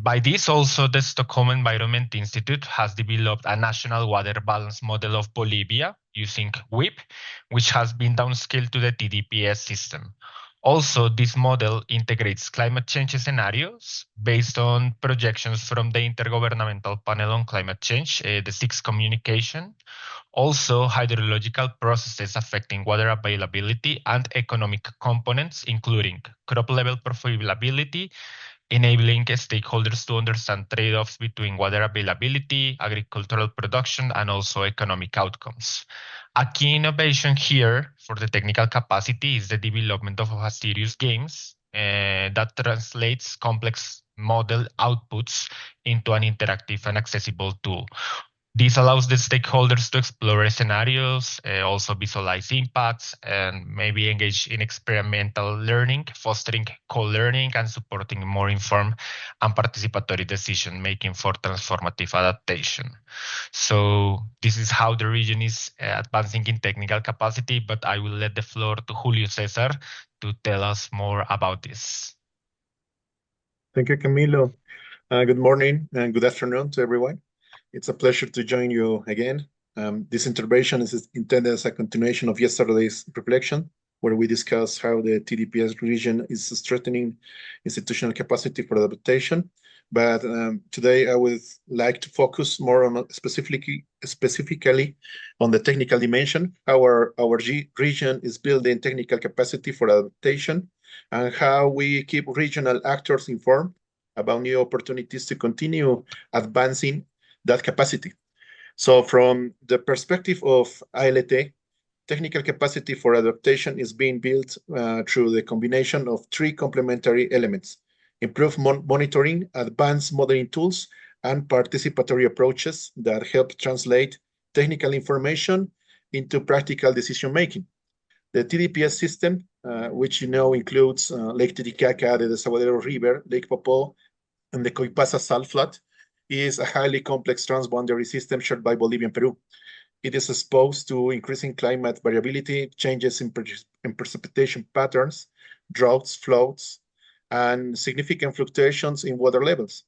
By this, also the Stockholm Environment Institute has developed a national water balance model of Bolivia using WIP, which has been downscaled to the TDPS system. Also, this model integrates climate change scenarios based on projections from the Intergovernmental Panel on Climate Change, the sixth communication. Also, hydrological processes affecting water availability and economic components, including crop level profitability, enabling stakeholders to understand trade-offs between water availability, agricultural production, and also economic outcomes. A key innovation here for the technical capacity is the development of a serious games that translates complex model outputs into an interactive and accessible tool. This allows the stakeholders to explore scenarios, also visualize impacts, and maybe engage in experimental learning, fostering co-learning and supporting more informed and participatory decision-making for transformative adaptation. So this is how the region is advancing in technical capacity, but I will let the floor to Julio Cesar to tell us more about this. Thank you, Camilo. Good morning and good afternoon to everyone. It's a pleasure to join you again. This intervention is intended as a continuation of yesterday's reflection, where we discussed how the TDPS region is strengthening institutional capacity for adaptation. But today I would like to focus more on specifically on the technical dimension, how our region is building technical capacity for adaptation, and how we keep regional actors informed about new opportunities to continue advancing that capacity. So from the perspective of ALT, technical capacity for adaptation is being built through the combination of three complementary elements: improved monitoring, advanced modeling tools, and participatory approaches that help translate technical information into practical decision-making. The TDPS system, which includes Lake Titicaca, the Desaguadero River, Lake Popo, and the Coipasa salt flat, is a highly complex transboundary system shared by Bolivia and Peru. It is exposed to increasing climate variability, changes in precipitation patterns, droughts, floods, and significant fluctuations in water levels.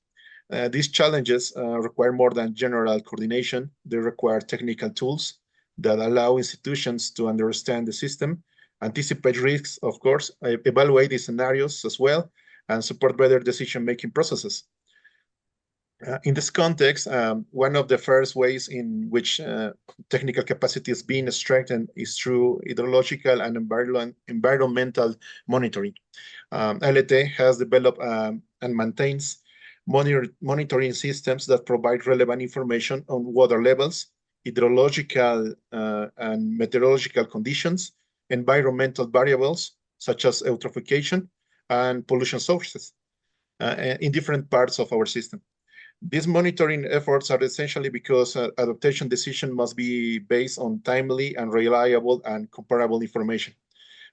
These challenges require more than general coordination. They require technical tools that allow institutions to understand the system, anticipate risks, of course, evaluate the scenarios as well, and support better decision-making processes. In this context, one of the first ways in which technical capacity is being strengthened is through hydrological and environmental monitoring. LT has developed and maintains monitoring systems that provide relevant information on water levels, hydrological and meteorological conditions, environmental variables such as eutrophication and pollution sources in different parts of our system. These monitoring efforts are essentially because adaptation decision must be based on timely and reliable and comparable information.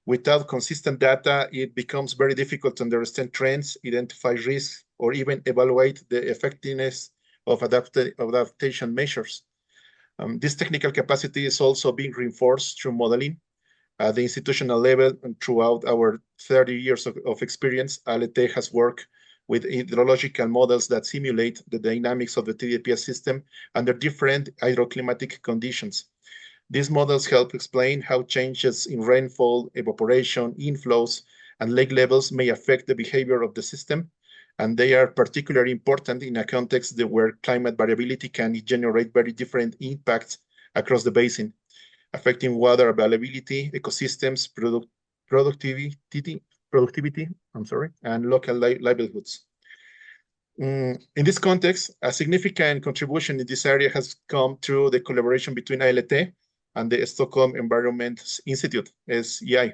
Without consistent data, it becomes very difficult to understand trends, identify risks, or even evaluate the effectiveness of adaptation measures. This technical capacity is also being reinforced through modeling. At the institutional level and throughout our 30 years of experience, ALT has worked with hydrological models that simulate the dynamics of the TDPS system under different hydroclimatic conditions. These models help explain how changes in rainfall, evaporation, inflows, and lake levels may affect the behavior of the system, and they are particularly important in a context where climate variability can generate very different impacts across the basin, affecting water availability, ecosystems, productivity, and local livelihoods. In this context, a significant contribution in this area has come through the collaboration between ALT and the Stockholm Environment Institute, SEI,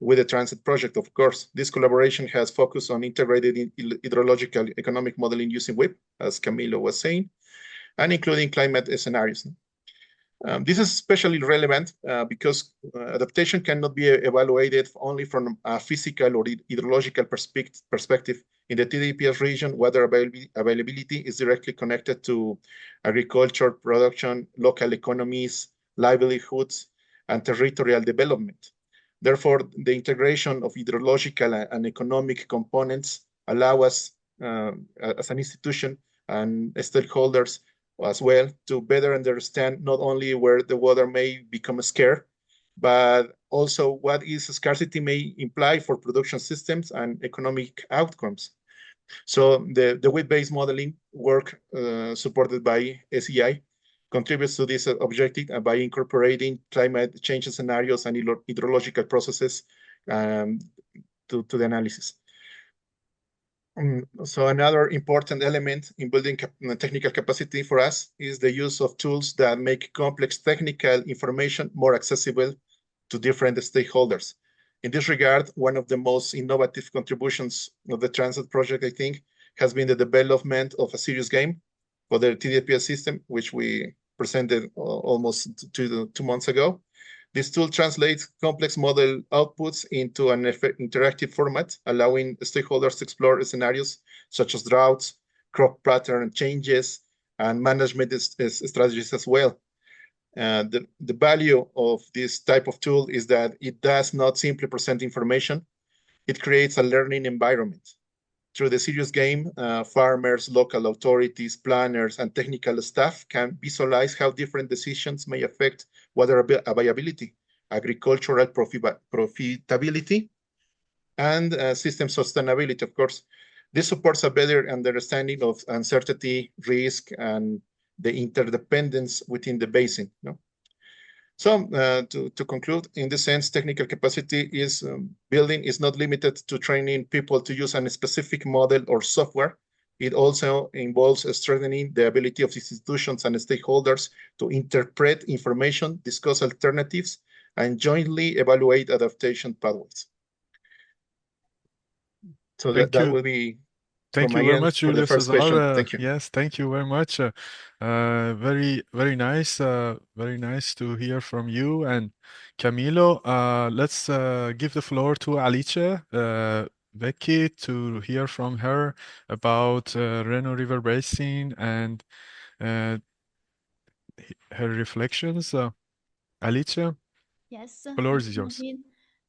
with the TRANSCEND project, of course. This collaboration has focused on integrated hydrological economic modeling using WIP, as Camilo was saying, and including climate scenarios. This is especially relevant because adaptation cannot be evaluated only from a physical or hydrological perspective. In the TDPS region, water availability is directly connected to agriculture, production, local economies, livelihoods, and territorial development. Therefore, the integration of hydrological and economic components allow us as an institution and stakeholders as well to better understand not only where the water may become scarce, but also what its scarcity may imply for production systems and economic outcomes. So the weight-based modeling work supported by SEI contributes to this objective by incorporating climate change scenarios and hydrological processes to the analysis. So another important element in building technical capacity for us is the use of tools that make complex technical information more accessible to different stakeholders. In this regard, one of the most innovative contributions of the TRANSCEND project, I think, has been the development of a serious game for the TDPS system, which we presented almost 2 months ago. This tool translates complex model outputs into an interactive format, allowing stakeholders to explore scenarios such as droughts, crop pattern changes, and management strategies as well. The value of this type of tool is that it does not simply present information. It creates a learning environment. through the serious game, farmers, local authorities, planners, and technical staff can visualize how different decisions may affect water availability, agricultural profitability, and system sustainability, of course. This supports a better understanding of uncertainty, risk, and the interdependence within the basin. So to conclude, in this sense, technical capacity is building is not limited to training people to use a specific model or software. It also involves strengthening the ability of institutions and stakeholders to interpret information, discuss alternatives, and jointly evaluate adaptation pathways. So that will be Thank from you my very end much, for the Julio first Cesar. question. Thank you. Yes, thank you very much. Very nice. Very nice to hear from you and Camilo. Let's give the floor to Alice Becky to hear from her about Reno River Basin and her reflections. Alice, Yes, floor is yours.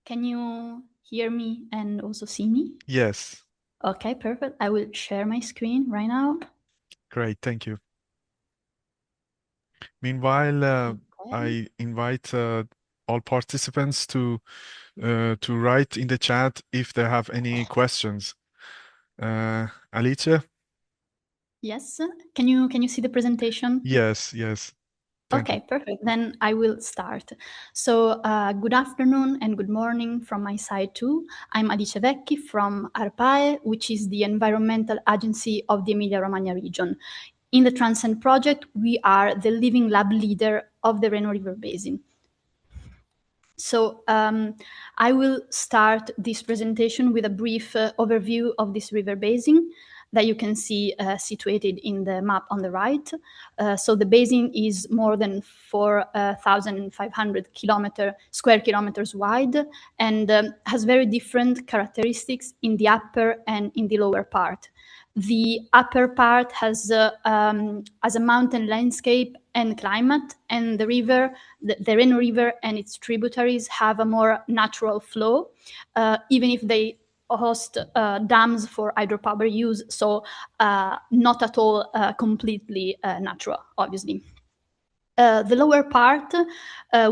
Can you hear me and also see me? Yes. Okay, perfect. I will share my screen right now. Great, thank you. Meanwhile, I invite all participants to write in the chat if they have any questions. Alice? Yes. Can you see the presentation? Yes. Thank you. Okay, perfect. Then I will start. So good afternoon and good morning from my side too. I'm Alice Vecchi from ARPAE, which is the environmental agency of the Emilia-Romagna region. In the TRANSCEND project, we are the living lab leader of the Reno River Basin. So I will start this presentation with a brief overview of this river basin that you can see situated in the map on the right. So the basin is more than 4,500 square kilometers wide and has very different characteristics in the upper and in the lower part. The upper part has a mountain landscape and climate, and the river, the Reno River and its tributaries have a more natural flow, even if they host dams for hydropower use, so not at all completely natural, obviously. The lower part,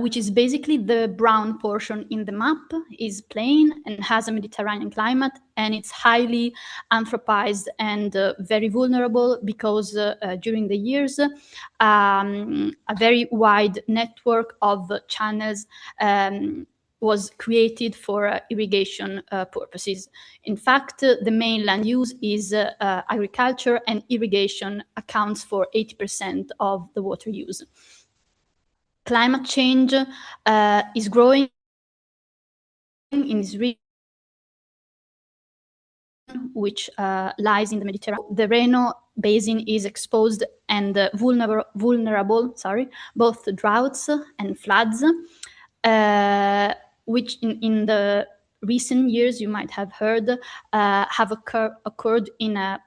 which is basically the brown portion in the map, is plain and has a Mediterranean climate, and it's highly anthropized and very vulnerable because during the years, a very wide network of channels was created for irrigation purposes. In fact, the main land use is agriculture, and irrigation accounts for 80% of the water use. Climate change is growing in this region, which lies in the Mediterranean. The Reno Basin is exposed and vulnerable, both to droughts and floods, which in the recent years, you might have heard, have occurred in a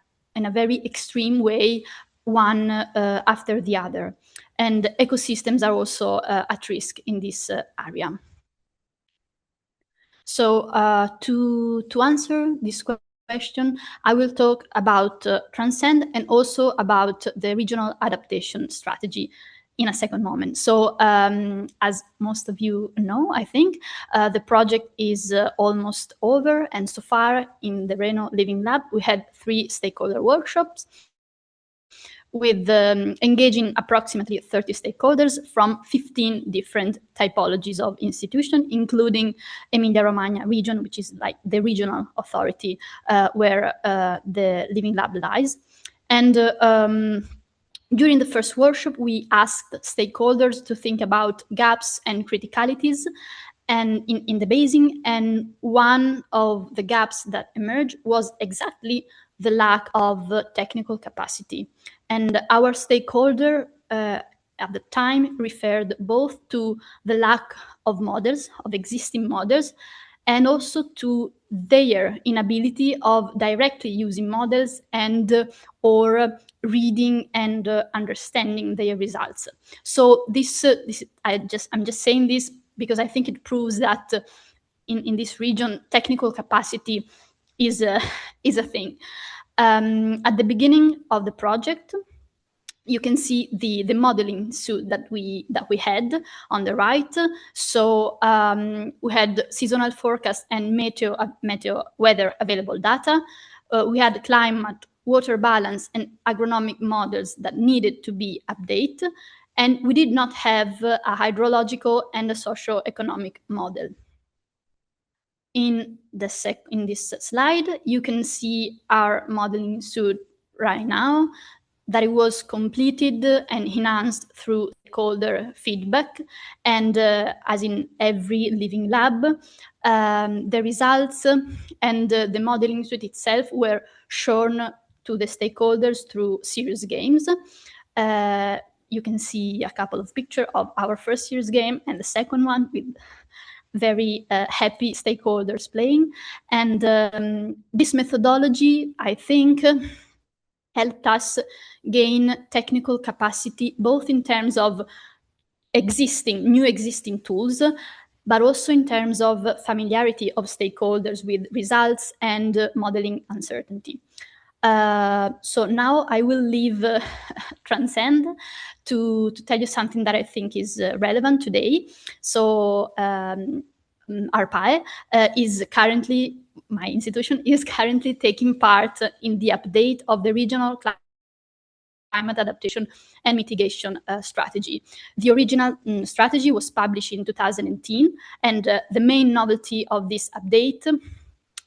very extreme way, one after the other. And ecosystems are also at risk in this area. So to answer this question, I will talk about TRANSCEND and also about the regional adaptation strategy in a second moment. So as most of you know, I think, the project is almost over. And so far in the Reno Living Lab, we had 3 stakeholder workshops with engaging approximately 30 stakeholders from 15 different typologies of institution, including Emilia-Romagna region, which is like the regional authority where the Living Lab lies. And during the first workshop, we asked stakeholders to think about gaps and criticalities and in the basin, and one of the gaps that emerged was exactly the lack of technical capacity. And our stakeholder at the time referred both to the lack of models, of existing models, and also to their inability of directly using models and or reading and understanding their results. So I'm just saying this because I think it proves that in this region, technical capacity is a thing. At the beginning of the project, you can see the modeling suite that we had on the right. So we had seasonal forecast and meteo weather available data. We had climate, water balance, and agronomic models that needed to be updated. And we did not have a hydrological and a socio-economic model. In this slide, you can see our modeling suite right now, that it was completed and enhanced through stakeholder feedback. And as in every living lab, the results and the modeling suite itself were shown to the stakeholders through serious games. You can see a couple of pictures of our first serious game and the second one with very happy stakeholders playing. And this methodology, I think, helped us gain technical capacity, both in terms of new existing tools, but also in terms of familiarity of stakeholders with results and modeling uncertainty. So now I will leave Transcend to tell you something that I think is relevant today. So ARPAE is currently, my institution is currently taking part in the update of the regional climate adaptation and mitigation strategy. The original strategy was published in 2010, and the main novelty of this update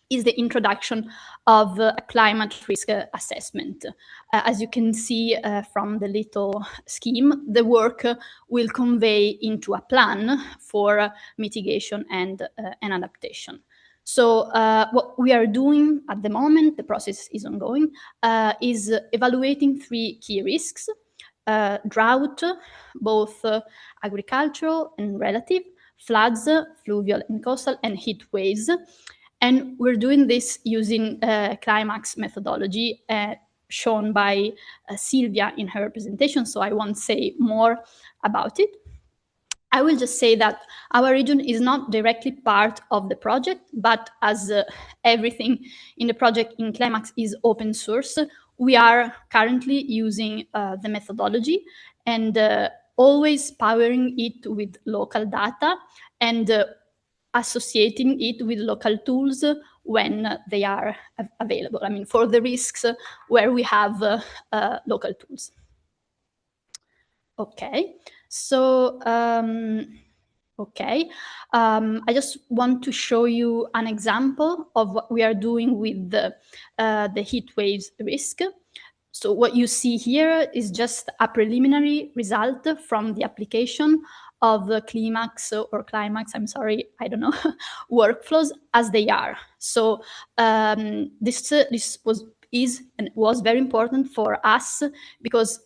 is the introduction of a climate risk assessment. As you can see from the little scheme, the work will convey into a plan for mitigation and adaptation. So what we are doing at the moment, the process is ongoing, is evaluating 3 key risks: drought, both agricultural and relative, floods, fluvial and coastal, and heat waves. And we're doing this using Climax methodology shown by Silvia in her presentation, so I won't say more about it. I will just say that our region is not directly part of the project, but as everything in the project in Climax is open source, we are currently using the methodology and always powering it with local data and associating it with local tools when they are available. I mean, for the risks where we have local tools. Okay, so I just want to show you an example of what we are doing with the heat waves risk. So what you see here is just a preliminary result from the application of the Climax, I'm sorry, I don't know, workflows as they are. So this was very important for us because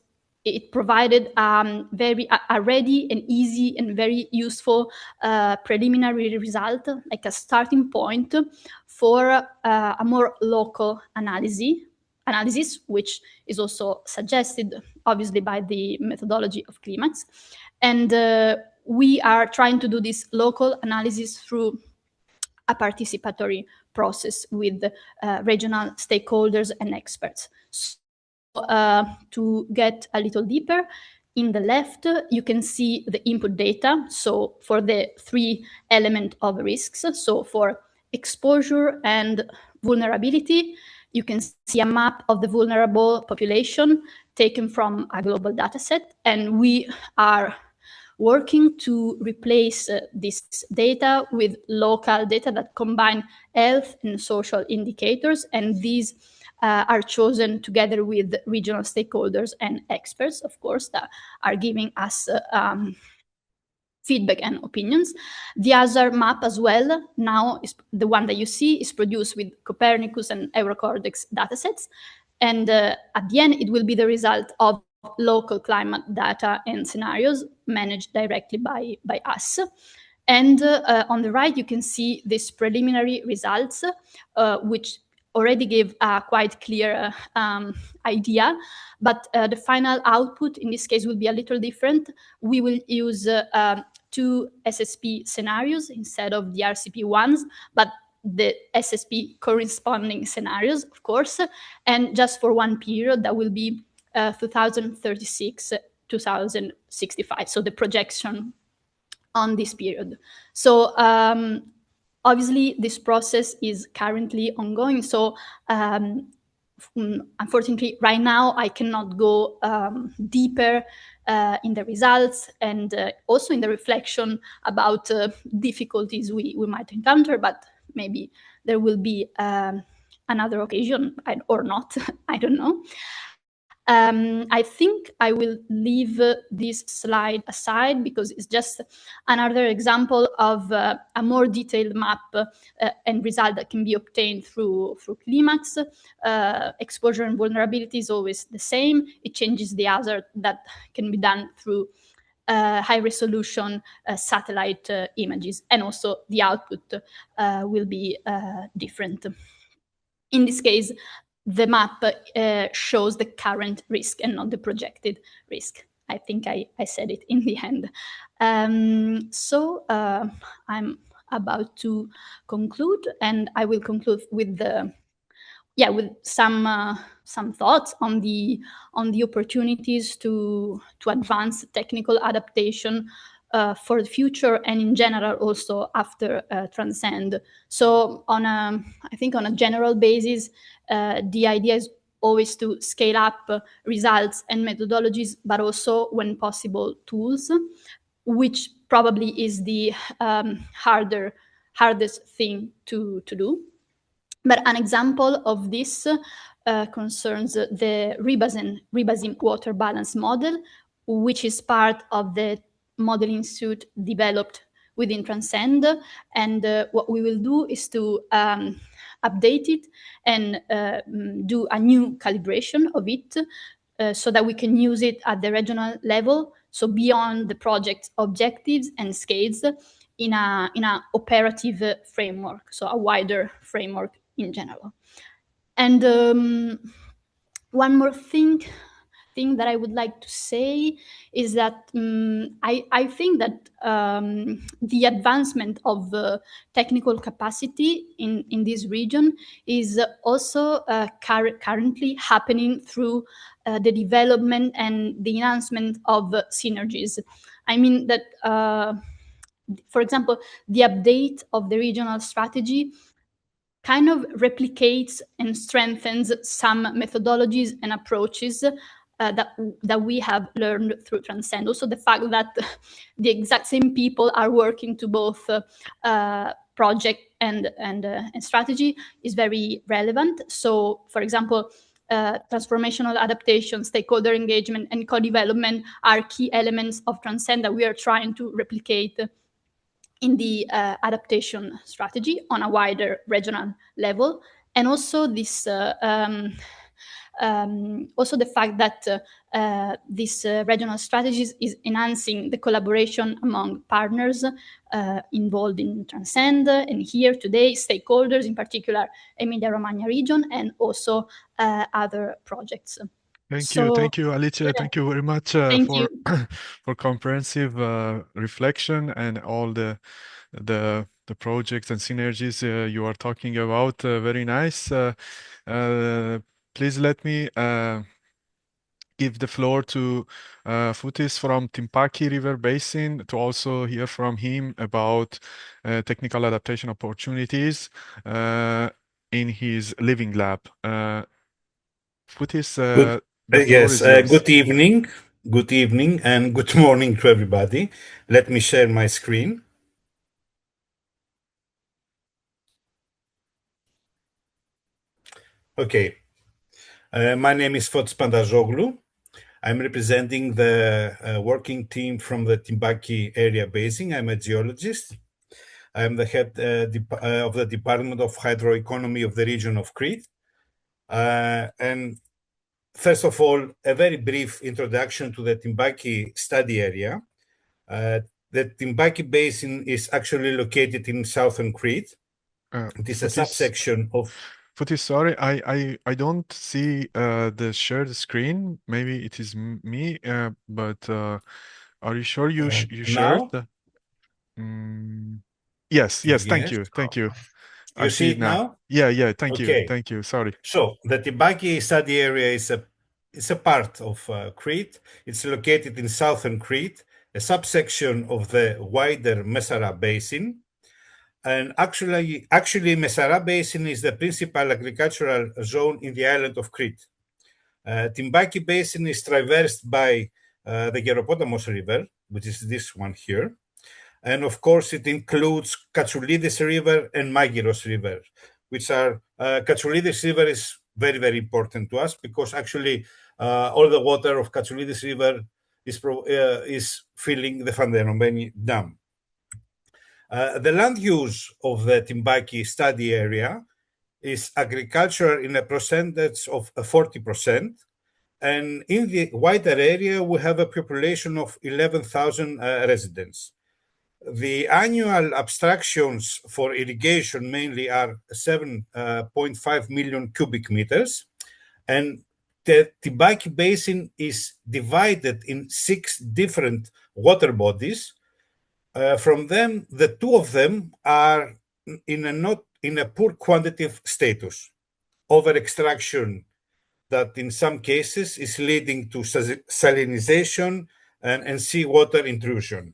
it provided a ready and easy and very useful preliminary result, like a starting point for a more local analysis, which is also suggested, obviously, by the methodology of Climax. And we are trying to do this local analysis through a participatory process with regional stakeholders and experts. So, to get a little deeper, in the left, you can see the input data. So for the 3 elements of risks, so for exposure and vulnerability, you can see a map of the vulnerable population taken from a global data set, and we are working to replace this data with local data that combine health and social indicators, and these are chosen together with regional stakeholders and experts, of course, that are giving us feedback and opinions. The other map as well, now is the one that you see, is produced with Copernicus and Eurocortex datasets. And at the end, it will be the result of local climate data and scenarios managed directly by us. And on the right, you can see these preliminary results, which already give a quite clear idea, but the final output in this case will be a little different. We will use 2 SSP scenarios instead of the RCP ones, but the SSP corresponding scenarios, of course, and just for one period that will be 2036, 2065. So the projection on this period. So obviously this process is currently ongoing. So unfortunately, right now I cannot go deeper in the results and also in the reflection about difficulties we might encounter, but maybe there will be another occasion or not, I don't know. I think I will leave this slide aside because it's just another example of a more detailed map and result that can be obtained through Climax. Exposure and vulnerability is always the same. It changes the hazard that can be done through high resolution satellite images, and also the output will be different. In this case, the map shows the current risk and not the projected risk. I think I said it in the end. So I'm about to conclude, and I will conclude with some thoughts on the opportunities to advance technical adaptation for the future, and in general also after Transcend. So I think on a general basis, the idea is always to scale up results and methodologies, but also, when possible, tools, which probably is the hardest thing to do. But an example of this concerns the Ribasin water balance model, which is part of the modeling suite developed within Transcend. And what we will do is to update it and do a new calibration of it so that we can use it at the regional level, so beyond the project's objectives and scales, in a operative framework, so a wider framework in general. And one more thing that I would like to say is that I think that the advancement of technical capacity in this region is also currently happening through the development and the enhancement of synergies. I mean that, for example, the update of the regional strategy kind of replicates and strengthens some methodologies and approaches that we have learned through Transcend. Also, the fact that the exact same people are working to both project and strategy is very relevant. So, for example, transformational adaptation, stakeholder engagement, and co-development are key elements of Transcend that we are trying to replicate in the adaptation strategy on a wider regional level. And also this also the fact that this regional strategies is enhancing the collaboration among partners involved in Transcend, and here today stakeholders, in particular Emilia-Romagna region, and also other projects. Thank you, Alicia. Yeah. Thank you very much for comprehensive reflection and all the projects and synergies you are talking about. Very nice. Please let me give the floor to Fotis from Timpaki River Basin to also hear from him about technical adaptation opportunities in his living lab. Fotis, yes, good evening, and good morning to everybody. Let me share my screen. Okay, my name is Fotis Pandazoglu. I'm representing the working team from the Timpaki area basin. I'm a geologist. I'm the head of the Department of Hydroeconomy of the region of Crete. And first of all, a very brief introduction to the Timpaki study area. The Timpaki Basin is actually located in southern Crete. It is a subsection of... Fotis, sorry, I don't see the shared screen. Maybe it is me, but are you sure you shared? Yes, thank you. I see it now. Yeah, thank you. Sorry. So the Tibaki study area is a part of Crete. It's located in southern Crete, a subsection of the wider Messara Basin. And actually, Messara Basin is the principal agricultural zone in the island of Crete. Timbaki Basin is traversed by the Geropotamos River, which is this one here. And of course, it includes Katsoulidis River and Magiros River, which are, Katsoulidis River is very, very important to us because actually all the water of Katsoulidis River is filling the Fandenombeni Dam. The land use of the Timbaki study area is agriculture in a percentage of 40%. And in the wider area, we have a population of 11,000 residents. The annual abstractions for irrigation mainly are 7.5 million cubic meters. And the Tibaki Basin is divided in 6 different water bodies. From them, the 2 of them are in a poor quantitative status. Over extraction that in some cases is leading to salinization and seawater intrusion.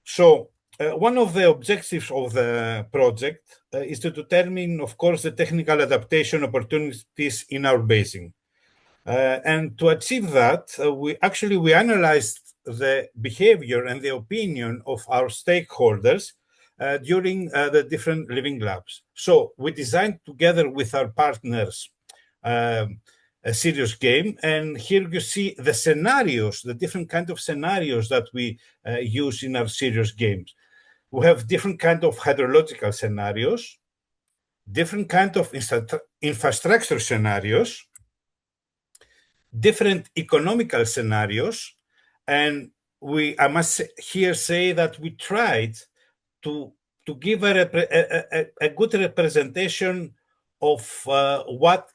So one of the objectives of the project is to determine, of course, the technical adaptation opportunities in our basin. And to achieve that, we analyzed the behavior and the opinion of our stakeholders during the different living labs. So we designed together with our partners a serious game, and here you see the scenarios, the different kind of scenarios that we use in our serious games. We have different kind of hydrological scenarios, different kind of infrastructure scenarios, different economical scenarios, and I must here say that we tried to give a good representation of what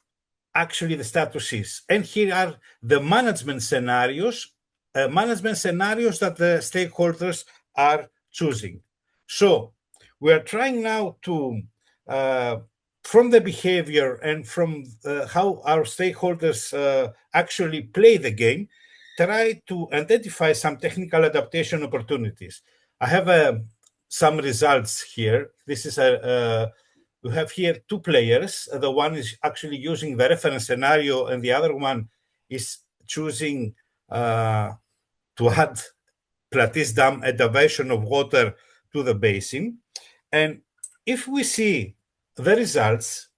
actually the status is. And here are the management scenarios that the stakeholders are choosing. So we are trying now to, from the behavior and from how our stakeholders actually play the game, try to identify some technical adaptation opportunities. I have some results here. This is we have here 2 players. The one is actually using the reference scenario, and the other one is choosing to add Platis Dam, a diversion of water to the basin. And if we see the results,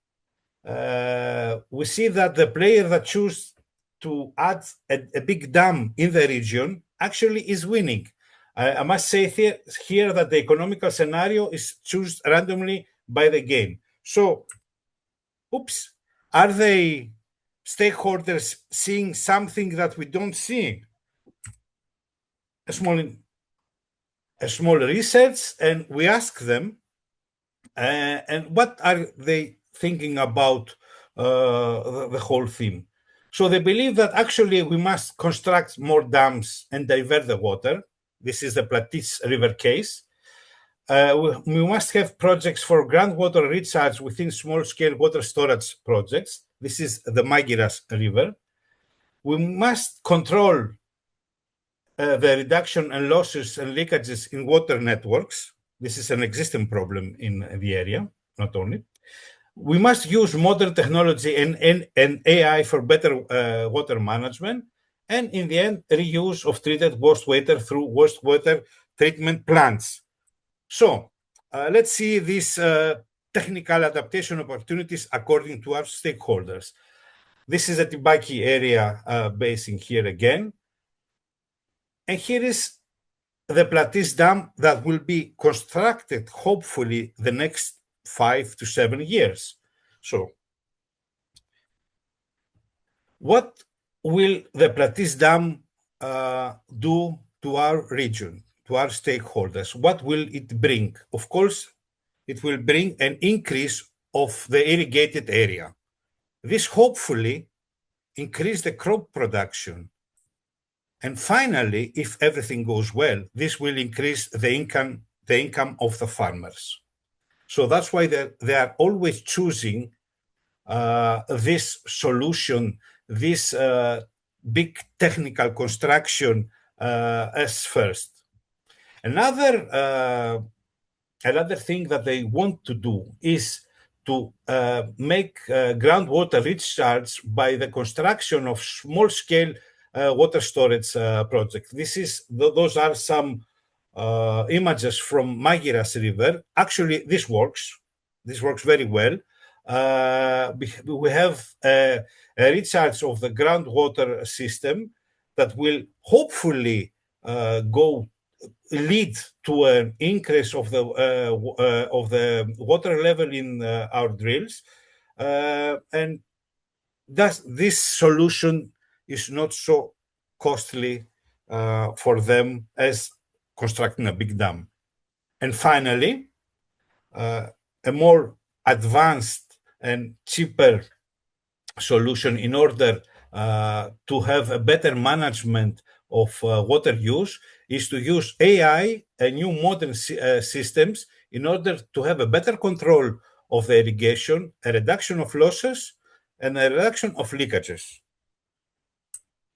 we see that the player that chooses to add a big dam in the region actually is winning. I must say here that the economical scenario is chosen randomly by the game. So, are they stakeholders seeing something that we don't see? A small research, and we ask them, and what are they thinking about the whole theme? So they believe that actually we must construct more dams and divert the water. This is the Platis River case. We must have projects for groundwater recharge within small-scale water storage projects. This is the Magiras River. We must control the reduction and losses and leakages in water networks. This is an existing problem in the area, not only. We must use modern technology and AI for better water management. And in the end, reuse of treated wastewater through wastewater treatment plants. So let's see these technical adaptation opportunities according to our stakeholders. This is a Tibaki area basin here again. And here is the Platis Dam that will be constructed, hopefully, the next 5 to 7 years. So what will the Platis Dam do to our region, to our stakeholders? What will it bring? Of course, it will bring an increase of the irrigated area. This hopefully increase the crop production. And finally, if everything goes well, this will increase the income of the farmers. So that's why they are always choosing this solution, this big technical construction as first. Another thing that they want to do is to make groundwater recharge by the construction of small-scale water storage projects. Those are some images from Magiras River. Actually, this works. This works very well. We have a recharge of the groundwater system that will hopefully lead to an increase of the water level in our drills, and this solution is not so costly for them as constructing a big dam. And finally, a more advanced and cheaper solution in order to have a better management of water use is to use AI and new modern systems in order to have a better control of the irrigation, a reduction of losses, and a reduction of leakages.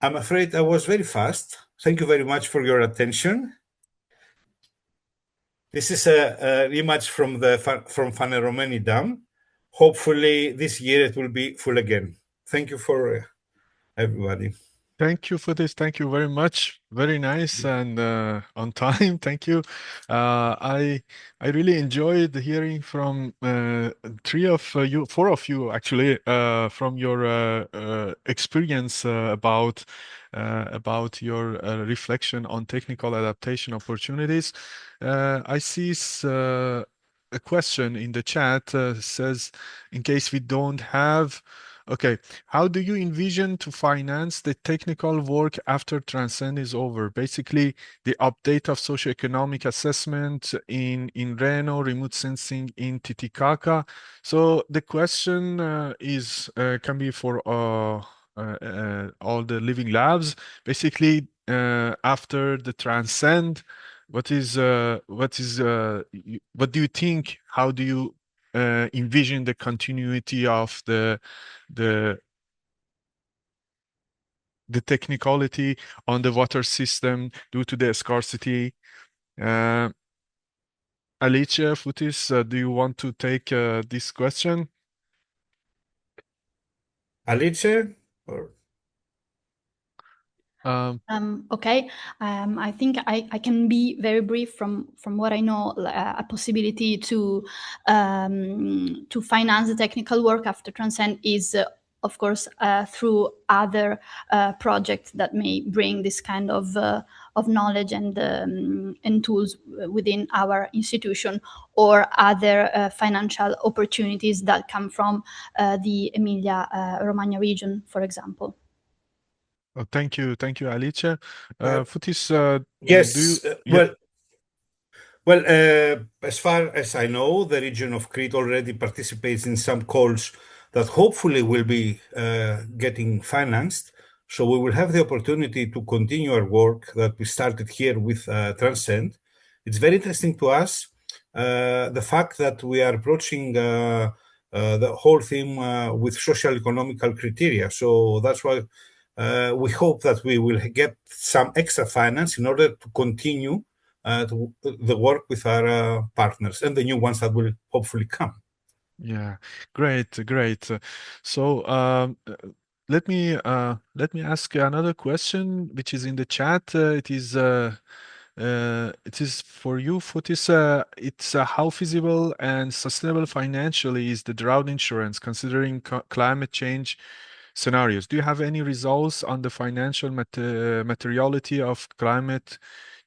I'm afraid I was very fast. Thank you very much for your attention. This is an image from Faneromeni Dam. Hopefully this year it will be full again. Thank you for everybody. Thank you for this. Thank you very much. Very nice and on time. Thank you. I really enjoyed hearing from four of you actually, from your experience about your reflection on technical adaptation opportunities. I see a question in the chat says, in case we don't have. Okay, how do you envision to finance the technical work after Transcend is over? Basically, the update of socioeconomic assessment in Reno, remote sensing in Titicaca. So the question can be for all the living labs. Basically, after the Transcend, what do you think? How do you envision the continuity of the technicality on the water system due to the scarcity? Alicia, Fotis, do you want to take this question? Alicia? Or... Okay, I think I can be very brief from what I know. A possibility to finance the technical work after Transcend is, of course, through other projects that may bring this kind of knowledge and tools within our institution, or other financial opportunities that come from the Emilia-Romagna region, for example. Oh, thank you, Alicia. Fotis, yes. Well, as far as I know, the region of Crete already participates in some calls that hopefully will be getting financed. So we will have the opportunity to continue our work that we started here with Transcend. It's very interesting to us, the fact that we are approaching the whole thing with social economical criteria. So that's why we hope that we will get some extra finance in order to continue the work with our partners and the new ones that will hopefully come. Yeah, great. So let me ask another question, which is in the chat. It is for you, Fotis. It's how feasible and sustainable financially is the drought insurance, considering climate change scenarios? Do you have any results on the financial materiality of climate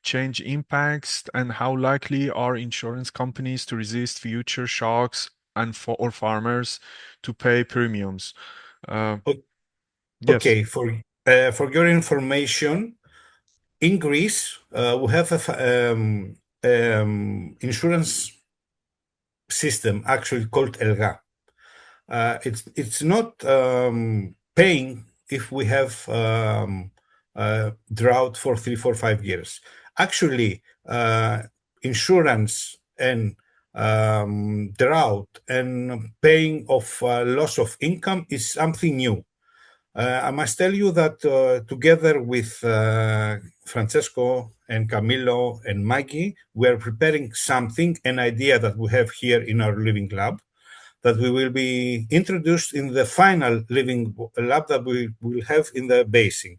change impacts, and how likely are insurance companies to resist future shocks and for farmers to pay premiums? Yes. Okay, for your information, in Greece, we have an insurance system actually called ELGA. It's not paying if we have drought for 3, 4, 5 years. Actually, insurance and drought and paying of loss of income is something new. I must tell you that together with Francesco and Camillo and Maggie, we are preparing something, an idea that we have here in our living lab, that we will be introduced in the final living lab that we will have in the basin.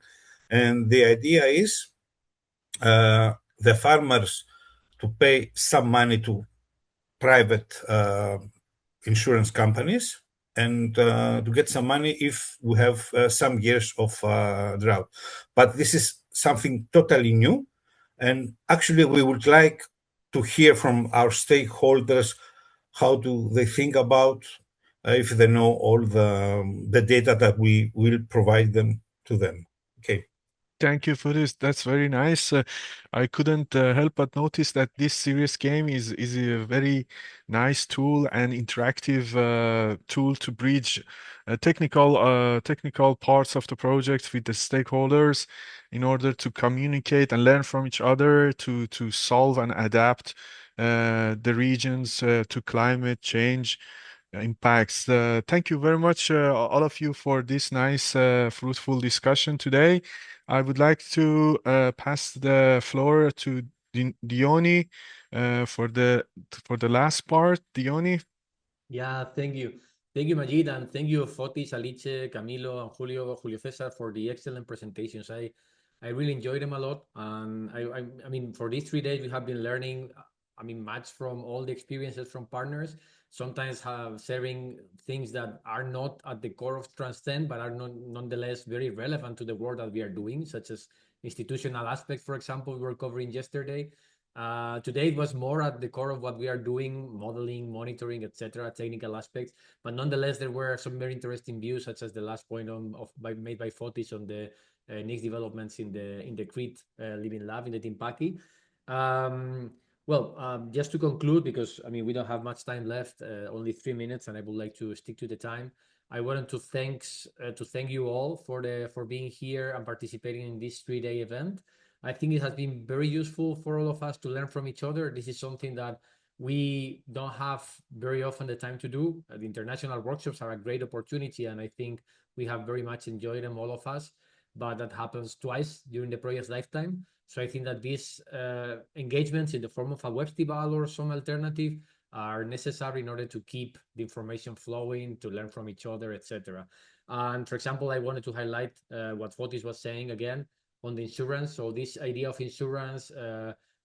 And the idea is the farmers to pay some money to private insurance companies and to get some money if we have some years of drought. But this is something totally new. And actually, we would like to hear from our stakeholders how do they think about if they know all the data that we will provide them to them. Okay. Thank you for this. That's very nice. I couldn't help but notice that this serious game is a very nice tool and interactive tool to bridge technical parts of the project with the stakeholders in order to communicate and learn from each other to solve and adapt the regions to climate change impacts. Thank you very much, all of you, for this nice, fruitful discussion today. I would like to pass the floor to Diony for the last part. Diony. Yeah, thank you. Thank you, Majid, and thank you, Fotis, Alice, Camilo, and Julio Cesar for the excellent presentations. I really enjoyed them a lot. And I mean, for these 3 days, we have been learning, I mean, much from all the experiences from partners, sometimes sharing things that are not at the core of Transcend, but are nonetheless very relevant to the work that we are doing, such as institutional aspects, for example, we were covering yesterday. Today it was more at the core of what we are doing, modeling, monitoring, etc., technical aspects. But nonetheless, there were some very interesting views, such as the last point made by Fotis on the next developments in the Crete Living Lab in the Timpaki. Just to conclude, because I mean we don't have much time left, only 3 minutes, and I would like to stick to the time. I wanted to thank you all for being here and participating in this 3-day event. I think it has been very useful for all of us to learn from each other. This is something that we don't have very often the time to do. The international workshops are a great opportunity, and I think we have very much enjoyed them, all of us. But that happens twice during the project's lifetime. So I think that these engagements in the form of a Webstival or some alternative are necessary in order to keep the information flowing, to learn from each other, etc. And for example, I wanted to highlight what Fotis was saying again on the insurance. So this idea of insurance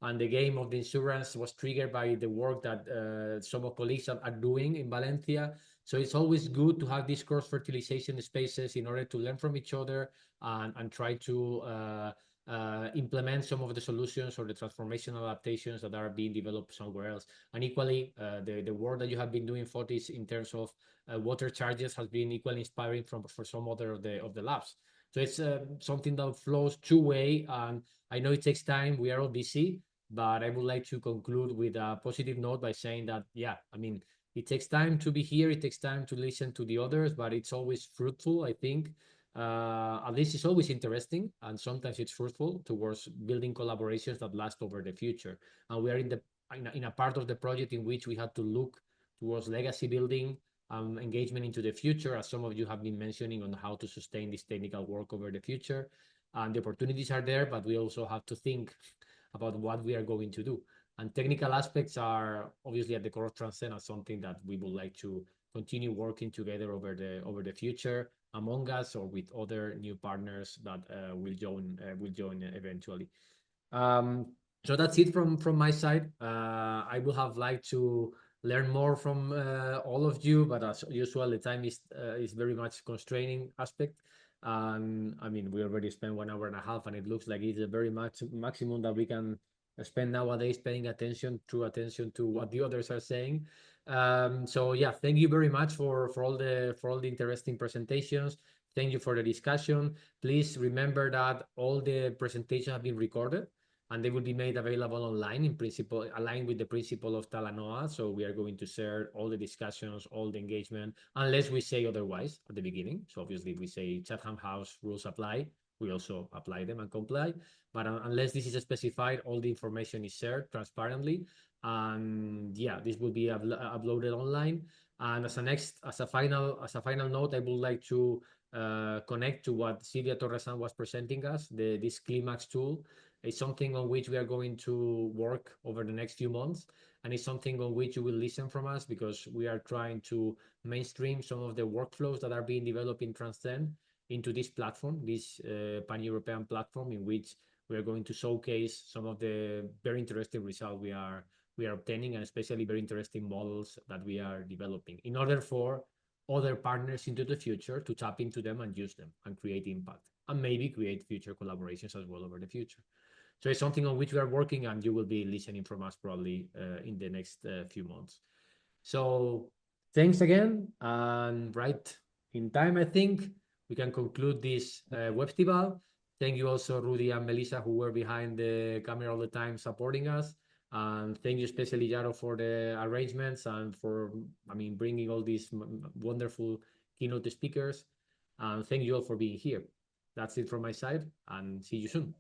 and the game of the insurance was triggered by the work that some of colleagues are doing in Valencia. So it's always good to have these cross-fertilization spaces in order to learn from each other and try to implement some of the solutions or the transformational adaptations that are being developed somewhere else. And equally, the work that you have been doing, Fotis, in terms of water charges has been equally inspiring for some other of the labs. So it's something that flows two-way, and I know it takes time. We are all busy, but I would like to conclude with a positive note by saying that, yeah, I mean, it takes time to be here. It takes time to listen to the others, but it's always fruitful, I think. At least it's always interesting, and sometimes it's fruitful towards building collaborations that last over the future. And we are in a part of the project in which we had to look towards legacy building, engagement into the future, as some of you have been mentioning, on how to sustain this technical work over the future. And the opportunities are there, but we also have to think about what we are going to do. And technical aspects are obviously at the core of Transcend, as something that we would like to continue working together over the future among us or with other new partners that will join eventually. So that's it from my side. I would have liked to learn more from all of you, but as usual, the time is very much constraining aspect. And I mean, we already spent 1 hour and a half, and it looks like it's a very much maximum that we can spend nowadays paying attention to what the others are saying. So yeah, thank you very much for all the interesting presentations. Thank you for the discussion. Please remember that all the presentations have been recorded, and they will be made available online, in principle, aligned with the principle of Talanoa. So we are going to share all the discussions, all the engagement, unless we say otherwise at the beginning. So obviously, if we say Chatham House rules apply, we also apply them and comply. But unless this is specified, all the information is shared transparently. And yeah, this will be uploaded online. And as a final note, I would like to connect to what Silvia Torresan was presenting us. This Climax tool is something on which we are going to work over the next few months, and it's something on which you will listen from us, because we are trying to mainstream some of the workflows that are being developed in Transcend into this platform, this pan-European platform, in which we are going to showcase some of the very interesting results we are obtaining, and especially very interesting models that we are developing, in order for other partners into the future to tap into them and use them and create impact, and maybe create future collaborations as well over the future. So it's something on which we are working, and you will be listening from us probably in the next few months. So thanks again, and right in time, I think we can conclude this Webstival. Thank you also, Rudy and Melissa, who were behind the camera all the time supporting us. And thank you especially, Jaro, for the arrangements and for, bringing all these wonderful keynote speakers. And thank you all for being here. That's it from my side, and see you soon.